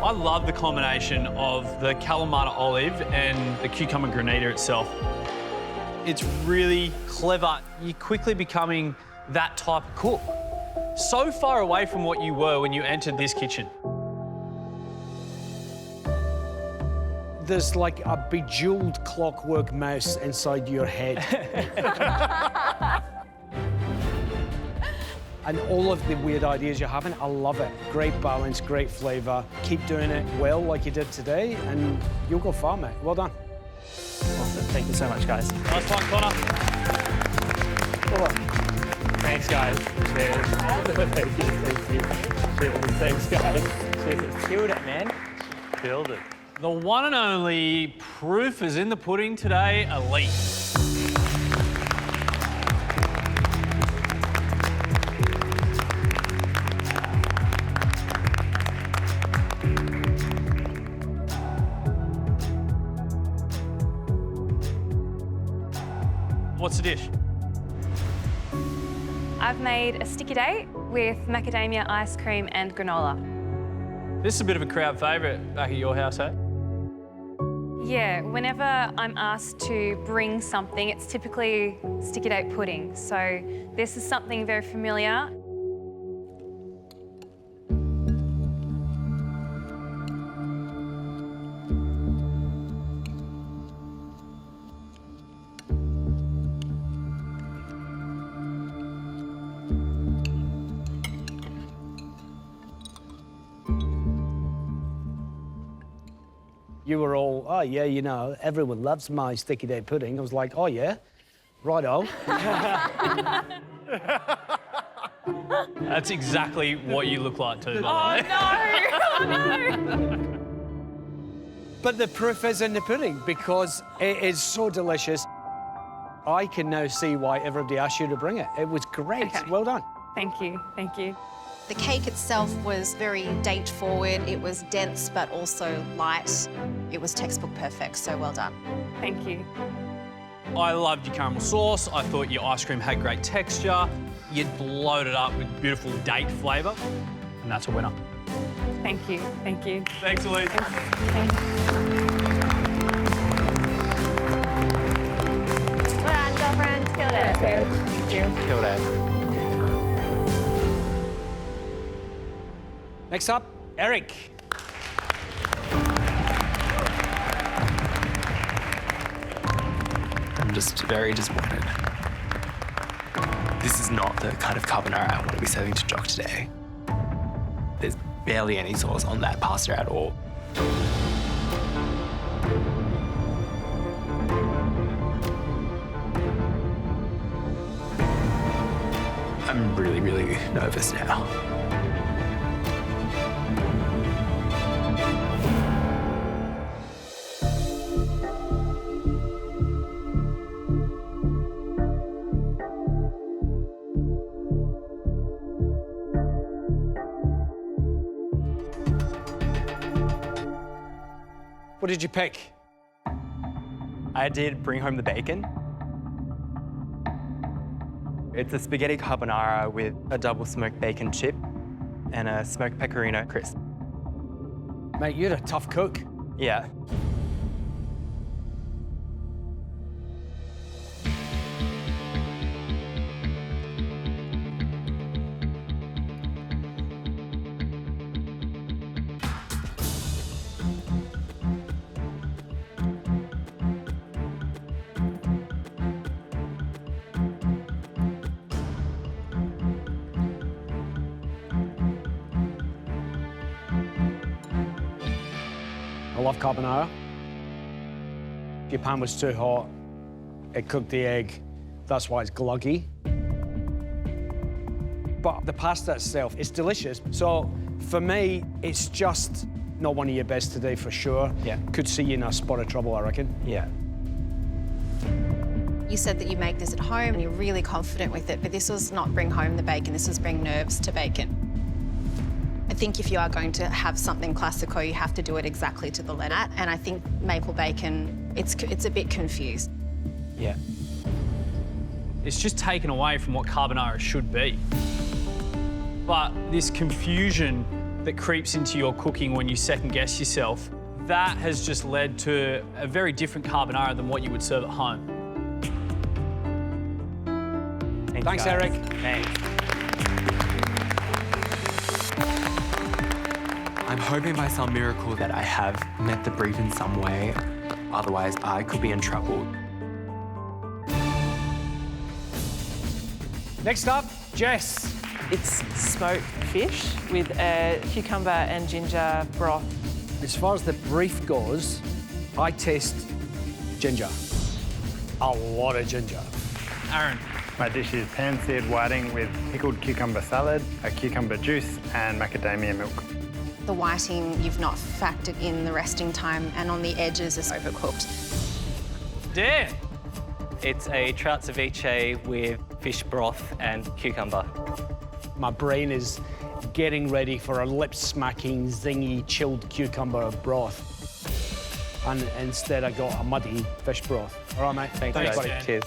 I love the combination of the Kalamata olive and the cucumber granita itself. It's really clever. You're quickly becoming that type of cook. So far away from what you were when you entered this kitchen. There's like a bejeweled clockwork mouse inside your head. And all of the weird ideas you're having, I love it. Great balance, great flavour. Keep doing it well like you did today, and you'll go far, mate. Well done. Awesome. Thank you so much, guys. Nice one, Connor. Thanks, guys. Cheers. Thank you. Cheers. Thanks, guys. Cheers. Killed it, man. Killed it. The one and only proof is in the pudding today, Elite. What's the dish? I've made a sticky date with macadamia ice cream and granola. This is a bit of a crowd favourite back at your house, eh? Yeah, whenever I'm asked to bring something, it's typically sticky date pudding. So this is something very familiar. You were all, oh, yeah, you know, everyone loves my sticky date pudding. I was like, oh, yeah, righto. That's exactly what you look like too, by the way. Oh, no! But the proof is in the pudding because it is so delicious. I can now see why everybody asked you to bring it. It was great. Okay. Well done. Thank you, thank you. The cake itself was very date forward. It was dense but also light. It was textbook perfect, so well done. Thank you. I loved your caramel sauce. I thought your ice cream had great texture. You'd bloat it up with beautiful date flavour, and that's a winner. Thank you, thank you. Thanks, Elise. Well done, girlfriend. Killed it. Thank you. Killed it. Next up, Eric. I'm just very disappointed. This is not the kind of carbonara I want to be serving to Jock today. There's barely any sauce on that pasta at all. I'm really, really nervous now. What did you pick? I did bring home the bacon. It's a spaghetti carbonara with a double smoked bacon chip and a smoked pecorino crisp. Mate, you're a tough cook. Yeah. I love carbonara. Your pan was too hot. It cooked the egg. That's why it's gluggy. But the pasta itself is delicious. So for me, it's just not one of your best today for sure. Yeah. Could see you in a spot of trouble, I reckon. Yeah. You said that you make this at home and you're really confident with it, but this was not bring home the bacon, this was bring nerves to bacon. I I think if you are going to have something classico, you have to do it exactly to the letter. And I think maple bacon, it's a bit confused. Yeah. It's just taken away from what carbonara should be. But this confusion that creeps into your cooking when you second-guess yourself, that has just led to a very different carbonara than what you would serve at home. Thanks, Eric. Thanks. I'm hoping by some miracle that I have met the brief in some way. Otherwise, I could be in trouble. Next up, Jess. It's smoked fish with a cucumber and ginger broth. As far as the brief goes, I taste ginger. A lot of ginger. Aaron. My dish is pan-seared whiting with pickled cucumber salad, a cucumber juice and macadamia milk. The whiting, you've not factored in the resting time, and on the edges is overcooked. Dan. It's a trout ceviche with fish broth and cucumber. My brain is getting ready for a lip-smacking, zingy, chilled cucumber broth. And instead I got a muddy fish broth. All right, mate? Thanks buddy. guys. Cheers.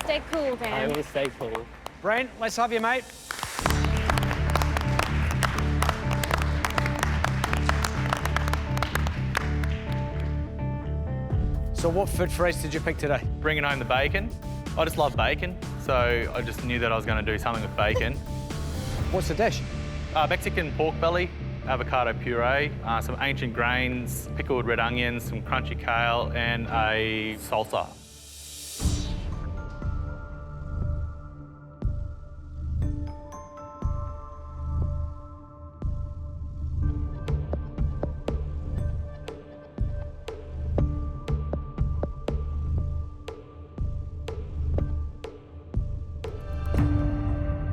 Stay cool, Dan. I will stay cool. Brent, let's have you, mate. So what food phrase did you pick today? Bringing home the bacon. I just love bacon, so I just knew that I was going to do something with bacon. What's the dish? Mexican pork belly, avocado puree, some ancient grains, pickled red onions, some crunchy kale, and a salsa.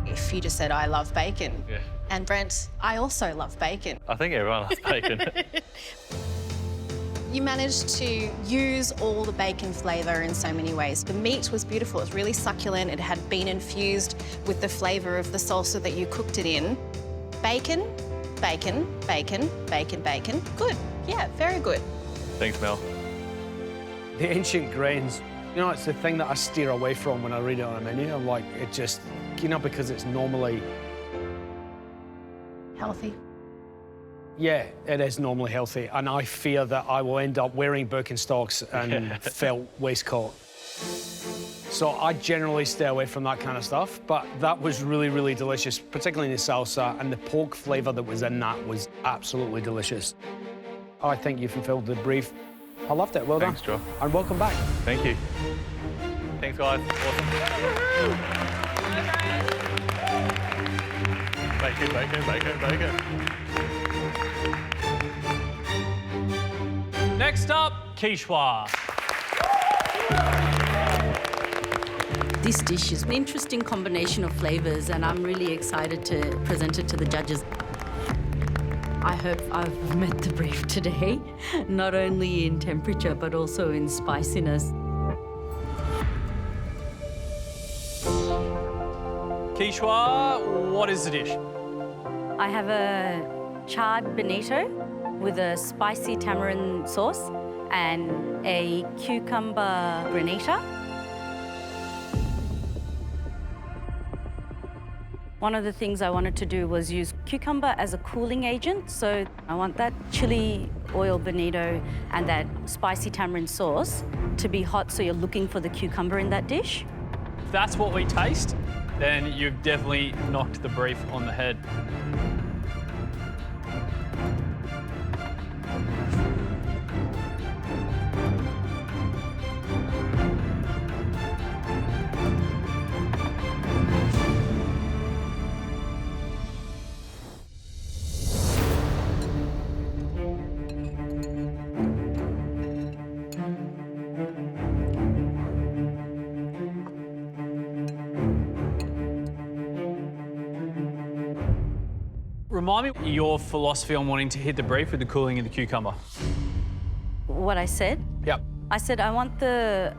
If you just said, I love bacon. Yeah. And Brent, I also love bacon. I think everyone loves bacon. You managed to use all the bacon flavour in so many ways. The meat was beautiful. It was really succulent. It had been infused with the flavour of the salsa that you cooked it in. Bacon, bacon, bacon, bacon, bacon. Good. Yeah, very good. Thanks, Mel. The ancient grains. You know, it's the thing that I steer away from when I read it on a menu. I'm like, it just, you know, because it's normally... Healthy. Yeah, it is normally healthy, and I fear that I will end up wearing Birkenstocks and felt waistcoat. So I generally stay away from that kind of stuff, but that was really, really delicious, particularly in the salsa, and the pork flavour that was in that was absolutely delicious. I think you fulfilled the brief. I loved it. Well done. Thanks, Joe. And welcome back. Thank you. Thanks, guys. Awesome. Bacon, bacon, bacon, bacon. Next up, quichua. This dish is an interesting combination of flavours and I'm really excited to present it to the judges. I hope I've met the brief today, not only in temperature but also in spiciness. Quichua, what is the dish? I have a charred bonito with a spicy tamarind sauce and a cucumber granita. One of the things I wanted to do was use cucumber as a cooling agent. So I want that chili oil bonito and that spicy tamarind sauce to be hot so you're looking for the cucumber in that dish. If that's what we taste, then you've definitely knocked the brief on the head. Remind me your philosophy on wanting to hit the brief with the cooling of the cucumber. What I said? Yep. I said I want the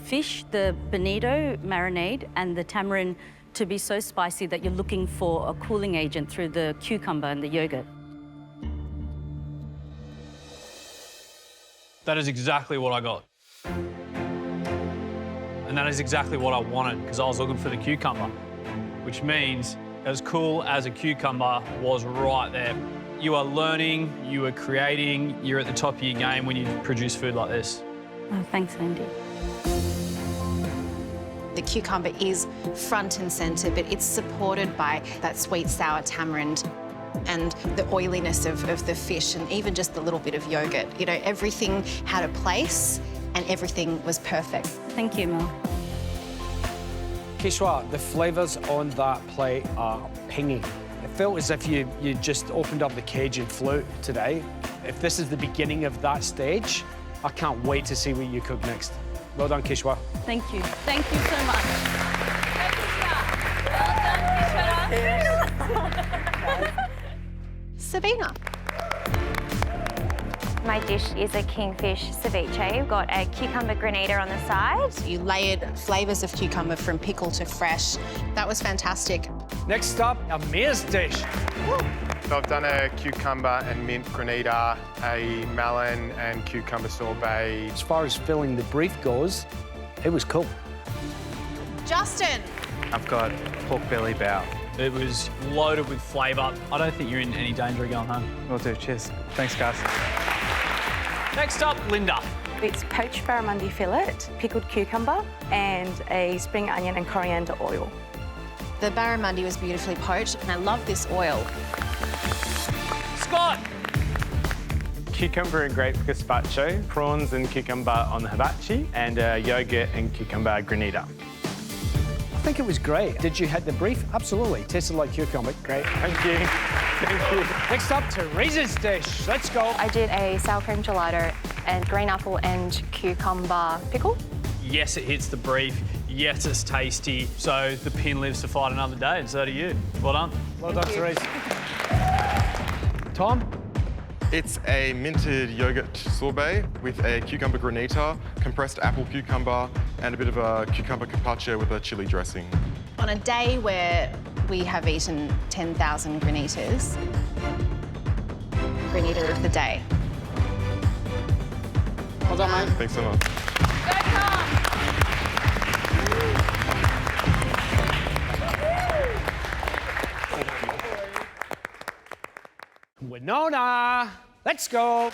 fish, the bonito marinade and the tamarind to be so spicy that you're looking for a cooling agent through the cucumber and the yogurt. That is exactly what I got. And that is exactly what I wanted, because I was looking for the cucumber, which means as cool as a cucumber was right there. You are learning, you are creating, you're at the top of your game when you produce food like this. Oh, thanks, Andy. The cucumber is front and centre, but it's supported by that sweet, sour tamarind and the oiliness of the fish and even just the little bit of yogurt. You know, everything had a place and everything was perfect. Thank you, Mel. Kishwa, the flavours on that plate are pinging. It felt as if you just opened up the Cajun flute today. If this is the beginning of that stage, I can't wait to see what you cook next. Well done, Kishwa. Thank you. Thank you so much. Sabina. My dish is a kingfish ceviche. We've got a cucumber granita on the side. You layered flavours of cucumber from pickle to fresh. That was fantastic. Next up, Amir's dish. So I've done a cucumber and mint granita, a melon and cucumber sorbet. As far as filling the brief goes, it was cool. Justin. I've got pork belly bao. It was loaded with flavour. I don't think you're in any danger of going home. Will do, cheers. Thanks, guys. Next up, Linda. It's poached barramundi fillet, pickled cucumber, and a spring onion and coriander oil. The barramundi was beautifully poached, and I love this oil. Scott! Cucumber and grape gazpacho, prawns and cucumber on the hibachi, and yogurt and cucumber granita. I think it was great. Did you hit the brief? Absolutely. Tasted like cucumber. Great. Thank you. Thank you. Next up, Teresa's dish. Let's go. I did a sour cream gelato and green apple and cucumber pickle. Yes, it hits the brief. Yes, it's tasty. So the pin lives to fight another day, and so do you. Well done. Well done, Teresa. Tom? It's a minted yogurt sorbet with a cucumber granita, compressed apple cucumber, and a bit of a cucumber carpaccio with a chili dressing. On a day where we have eaten 10,000 granitas, granita of the day. Well done, mate. Thanks so much. Winona, let's go.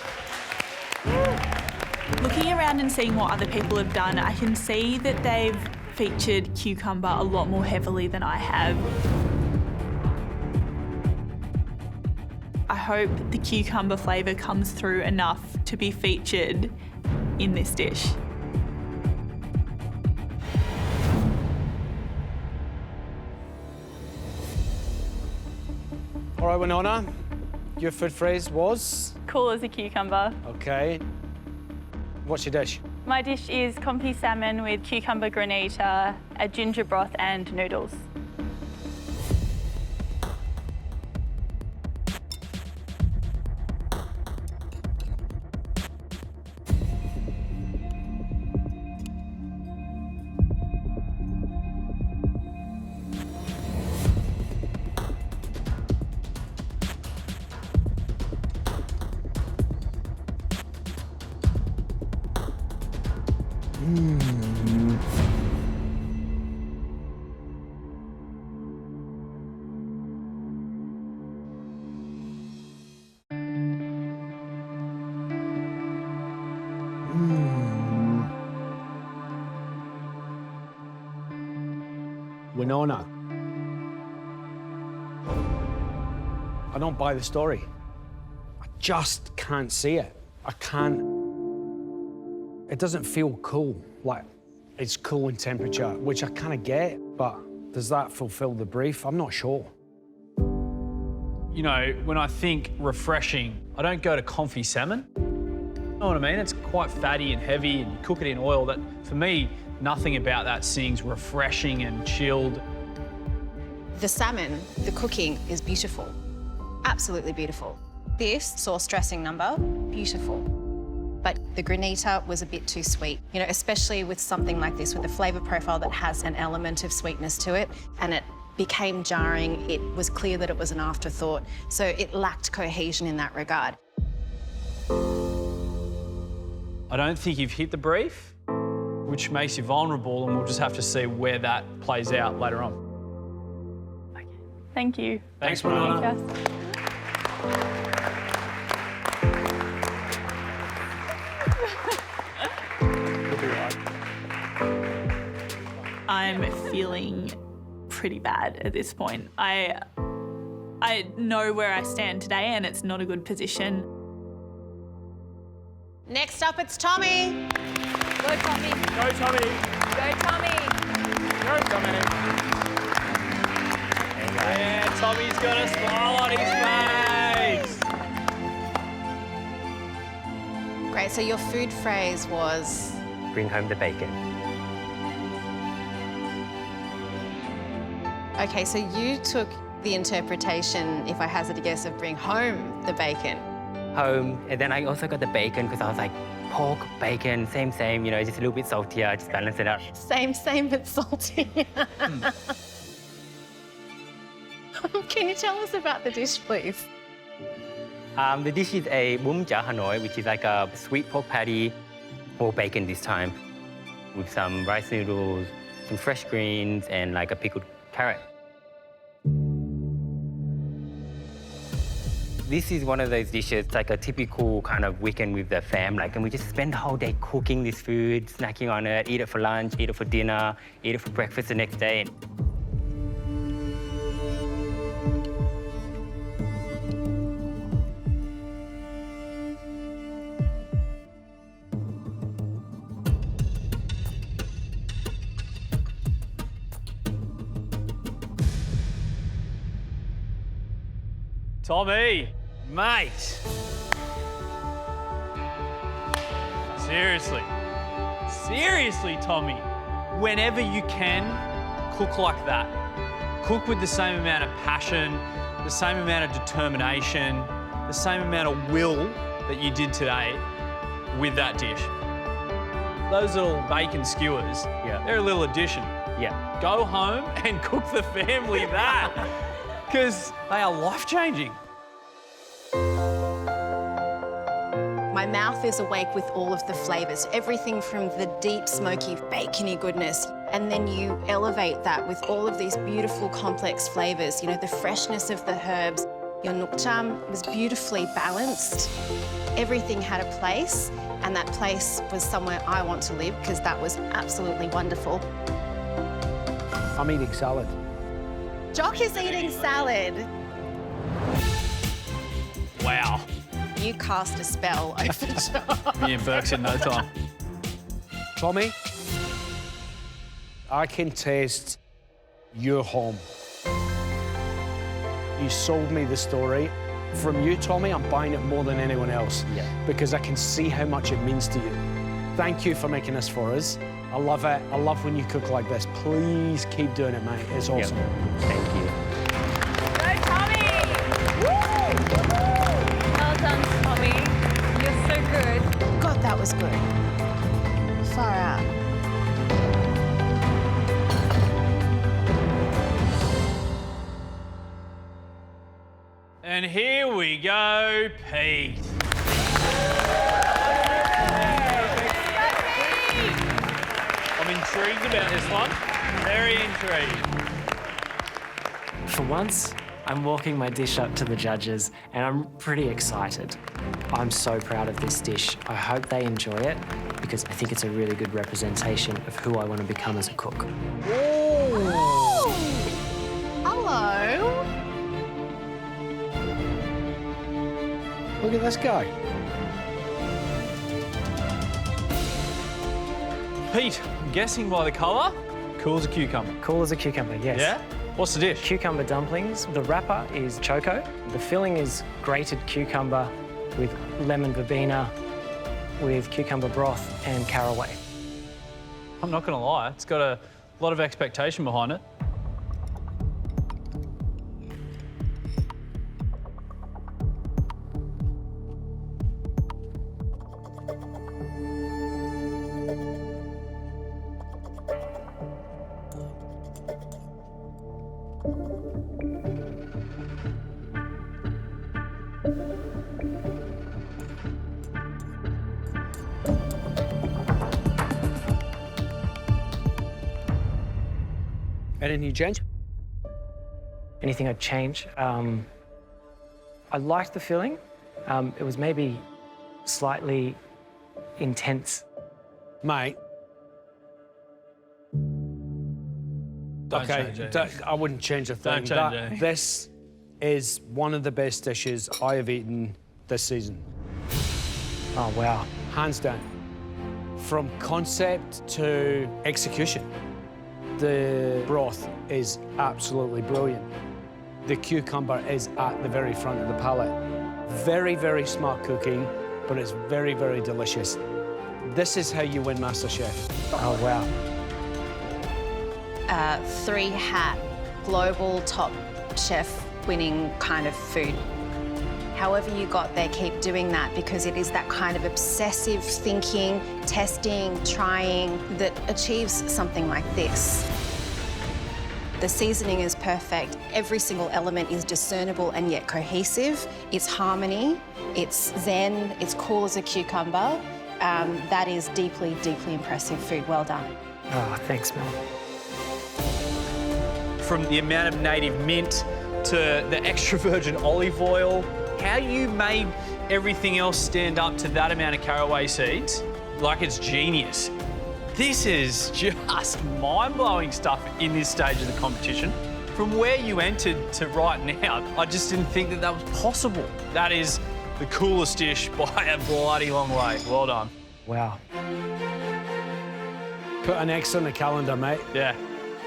Looking around and seeing what other people have done, I can see that they've featured cucumber a lot more heavily than I have. I hope the cucumber flavour comes through enough to be featured in this dish. All right, Winona, your food phrase was? Cool as a cucumber. Okay. What's your dish? My dish is confit salmon with cucumber granita, a ginger broth and noodles. Winona. I don't buy the story. I just can't see it. I can't. It doesn't feel cool. Like, it's cool in temperature, which I kind of get, but does that fulfill the brief? I'm not sure. You know, when I think refreshing, I don't go to confit salmon. You know what I mean? It's quite fatty and heavy, and you cook it in oil. That, for me, nothing about that sings refreshing and chilled. The salmon, the cooking is beautiful. Absolutely beautiful. This sauce dressing number, beautiful. but the granita was a bit too sweet. You know, especially with something like this, with a flavour profile that has an element of sweetness to it, and it became jarring. It was clear that it was an afterthought, so it lacked cohesion in that regard. I don't think you've hit the brief, which makes you vulnerable, and we'll just have to see where that plays out later on. Thank you. Thanks, Manana. I'm feeling pretty bad at this point. I know where I stand today and it's not a good position. Next up, it's Tommy. Go, Tommy. Go, Tommy. Go, Tommy. Go, Tommy. Yeah, Tommy's got a smile on his face. Great, so your food phrase was? Bring home the bacon. Okay, so you took the interpretation, if I hazard a guess, of bring home the bacon. Home, and then I also got the bacon because I was like, pork, bacon, same, you know, just a little bit saltier, just balance it out. Same, but salty. Can you tell us about the dish, please? The dish is a bum ja Hanoi, which is like a sweet pork patty, or bacon this time, with some rice noodles, some fresh greens, and like a pickled carrot. This is one of those dishes, like a typical kind of weekend with the fam, and we just spend the whole day cooking this food, snacking on it, eat it for lunch, eat it for dinner, eat it for breakfast the next day. Tommy, mate. Seriously, Tommy. Whenever you can, cook like that. Cook with the same amount of passion, the same amount of determination, the same amount of will that you did today with that dish. Those little bacon skewers, they're a little addition. Yeah. Go home and cook the family that, because they are life-changing. My mouth is awake with all of the flavours, everything from the deep, smoky, bacony goodness, and then you elevate that with all of these beautiful, complex flavours. You know, the freshness of the herbs. Your nukcham was beautifully balanced. Everything had a place, and that place was somewhere I want to live, because that was absolutely wonderful. I'm eating salad. Jock is eating salad. Wow. You cast a spell over Jock. Me and Burke's in no time. Tommy, I can taste your home. You sold me the story. From you, Tommy, I'm buying it more than anyone else. Yeah. Because I can see how much it means to you. Thank you for making this for us. I love it. I love when you cook like this. Please keep doing it, mate. It's awesome. Yep. Thank you. Go, Tommy! Well done, Tommy. You're so good. God, that was good. Far out. And here we go, Pete. I'm intrigued about this one. Very intrigued. For once, I'm walking my dish up to the judges and I'm pretty excited. I'm so proud of this dish. I hope they enjoy it because I think it's a really good representation of who I want to become as a cook. Oh. Hello. Look at this guy. Pete, I'm guessing by the colour, cool as a cucumber. Cool as a cucumber, yes. Yeah? What's the dish? Cucumber dumplings. The wrapper is choco. The filling is grated cucumber with lemon verbena, with cucumber broth and caraway. I'm not going to lie, it's got a lot of expectation behind it. Anything you change? Anything I'd change? I liked the filling. It was maybe slightly intense. Mate. Don't change it. I wouldn't change a thing. Don't change anything. This is one of the best dishes I have eaten this season. Oh, wow. Hands down. From concept to execution, the broth is absolutely brilliant. The cucumber is at the very front of the palate. Very, very smart cooking, but it's very, very delicious. This is how you win MasterChef. Oh, wow. 3-hat global top chef winning kind of food. However you got there, keep doing that because it is that kind of obsessive thinking, testing, trying that achieves something like this. The seasoning is perfect. Every single element is discernible and yet cohesive. It's harmony, it's zen, it's cool as a cucumber. That is deeply, deeply impressive food. Well done. Oh, thanks, Mel. From the amount of native mint to the extra virgin olive oil, how you made everything else stand up to that amount of caraway seeds, like it's genius. This is just mind-blowing stuff in this stage of the competition. From where you entered to right now, I just didn't think that that was possible. That is the coolest dish by a bloody long way. Well done. Wow. Put an X on the calendar, mate. Yeah.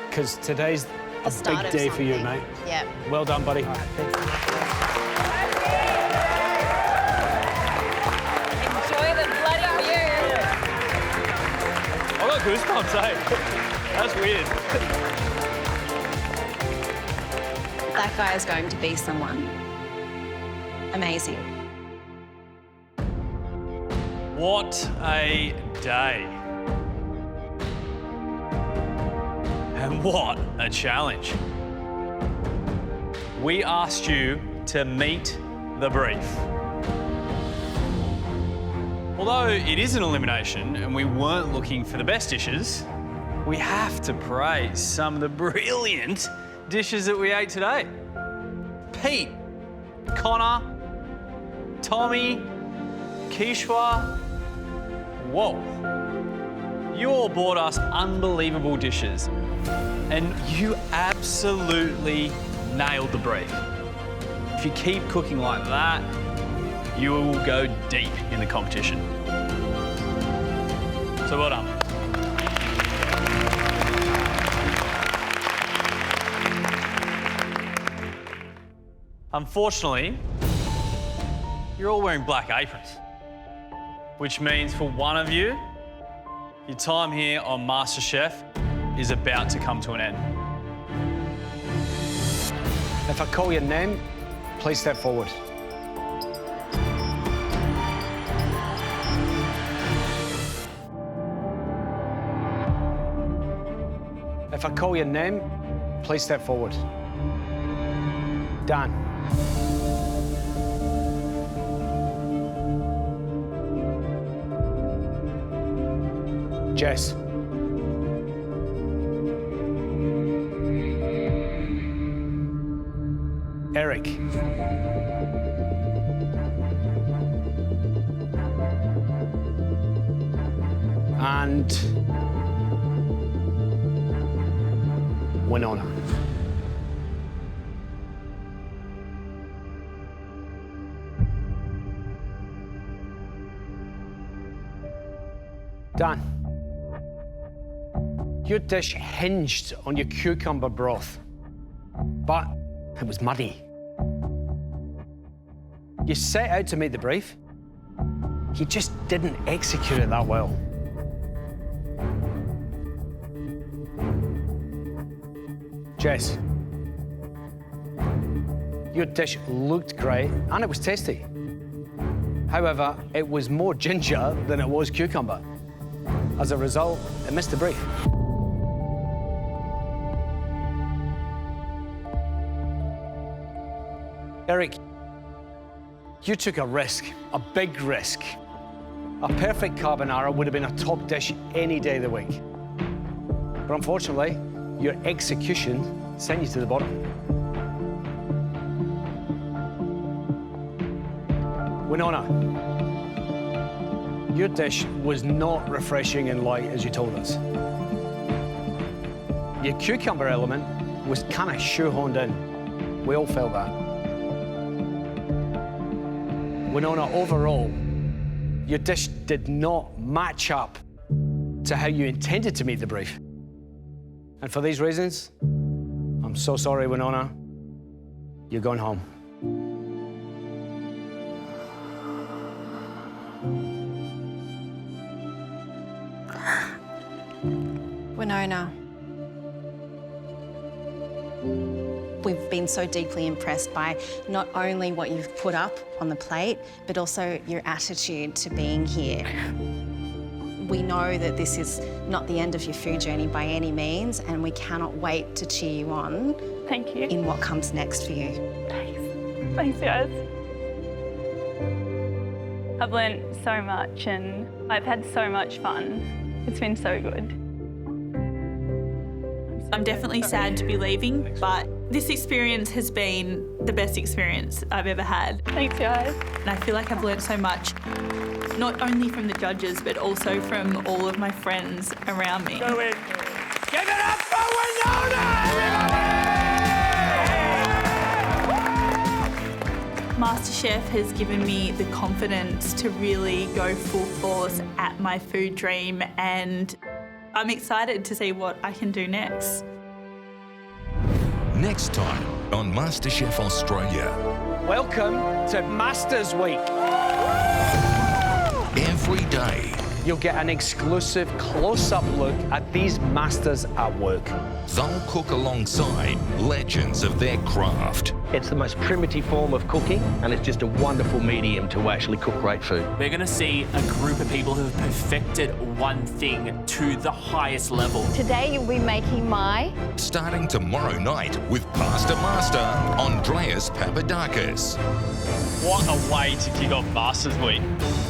Because today's a big day for you, mate. Yeah. Well done, buddy. I got goosebumps, eh? That's weird. That guy is going to be someone amazing. What a day. And what a challenge. We asked you to meet the brief. Although it is an elimination and we weren't looking for the best dishes, we have to praise some of the brilliant dishes that we ate today. Pete, Connor, Tommy, Kishwa, whoa. You all brought us unbelievable dishes and you absolutely nailed the brief. If you keep cooking like that, you will go deep in the competition. So well done. Unfortunately, you're all wearing black aprons, which means for one of you, your time here on MasterChef is about to come to an end. If I call your name, please step forward. If I call your name, please step forward. Dan. Jess. Eric. And Winona. Dan, your dish hinged on your cucumber broth, but it was muddy. You set out to meet the brief, you just didn't execute it that well. Jess, your dish looked great and it was tasty. However, it was more ginger than it was cucumber. As a result, it missed the brief. Eric, you took a risk, a big risk. A perfect carbonara would have been a top dish any day of the week. But unfortunately, your execution sent you to the bottom. Winona, your dish was not refreshing and light as you told us. Your cucumber element was kind of shoehorned in. We all felt that. Winona, overall, your dish did not match up to how you intended to meet the brief. And for these reasons, I'm so sorry, Winona. You're going home. Winona, we've been so deeply impressed by not only what you've put up on the plate, but also your attitude to being here. We know that this is not the end of your food journey by any means, and we cannot wait to cheer you on. Thank you. In what comes next for you. Thanks. Thanks, guys. I've learned so much and I've had so much fun. It's been so good. I'm definitely sad to be leaving, but this experience has been the best experience I've ever had. Thanks, guys. And I feel like I've learned so much, not only from the judges, but also from all of my friends around me. Go in. Give it up for Winona, everybody! MasterChef has given me the confidence to really go full force at my food dream, and I'm excited to see what I can do next. Next time on MasterChef Australia. Welcome to Masters Week. Every day, you'll get an exclusive close-up look at these masters at work. They'll cook alongside legends of their craft. It's the most primitive form of cooking, and it's just a wonderful medium to actually cook great food. We're going to see a group of people who have perfected one thing to the highest level. Today you'll be making my... Starting tomorrow night with Pasta Master, Andreas Papadakis. What a way to kick off Masters Week.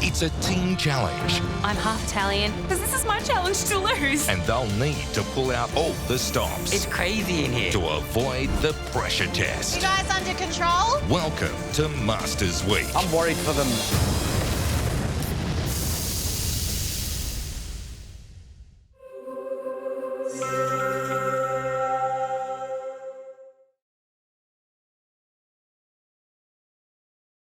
It's a team challenge. I'm half Italian, because this is my challenge to lose. And they'll need to pull out all the stops. It's crazy in here. To avoid the pressure test. You guys under control? Welcome to Masters Week. I'm worried for them.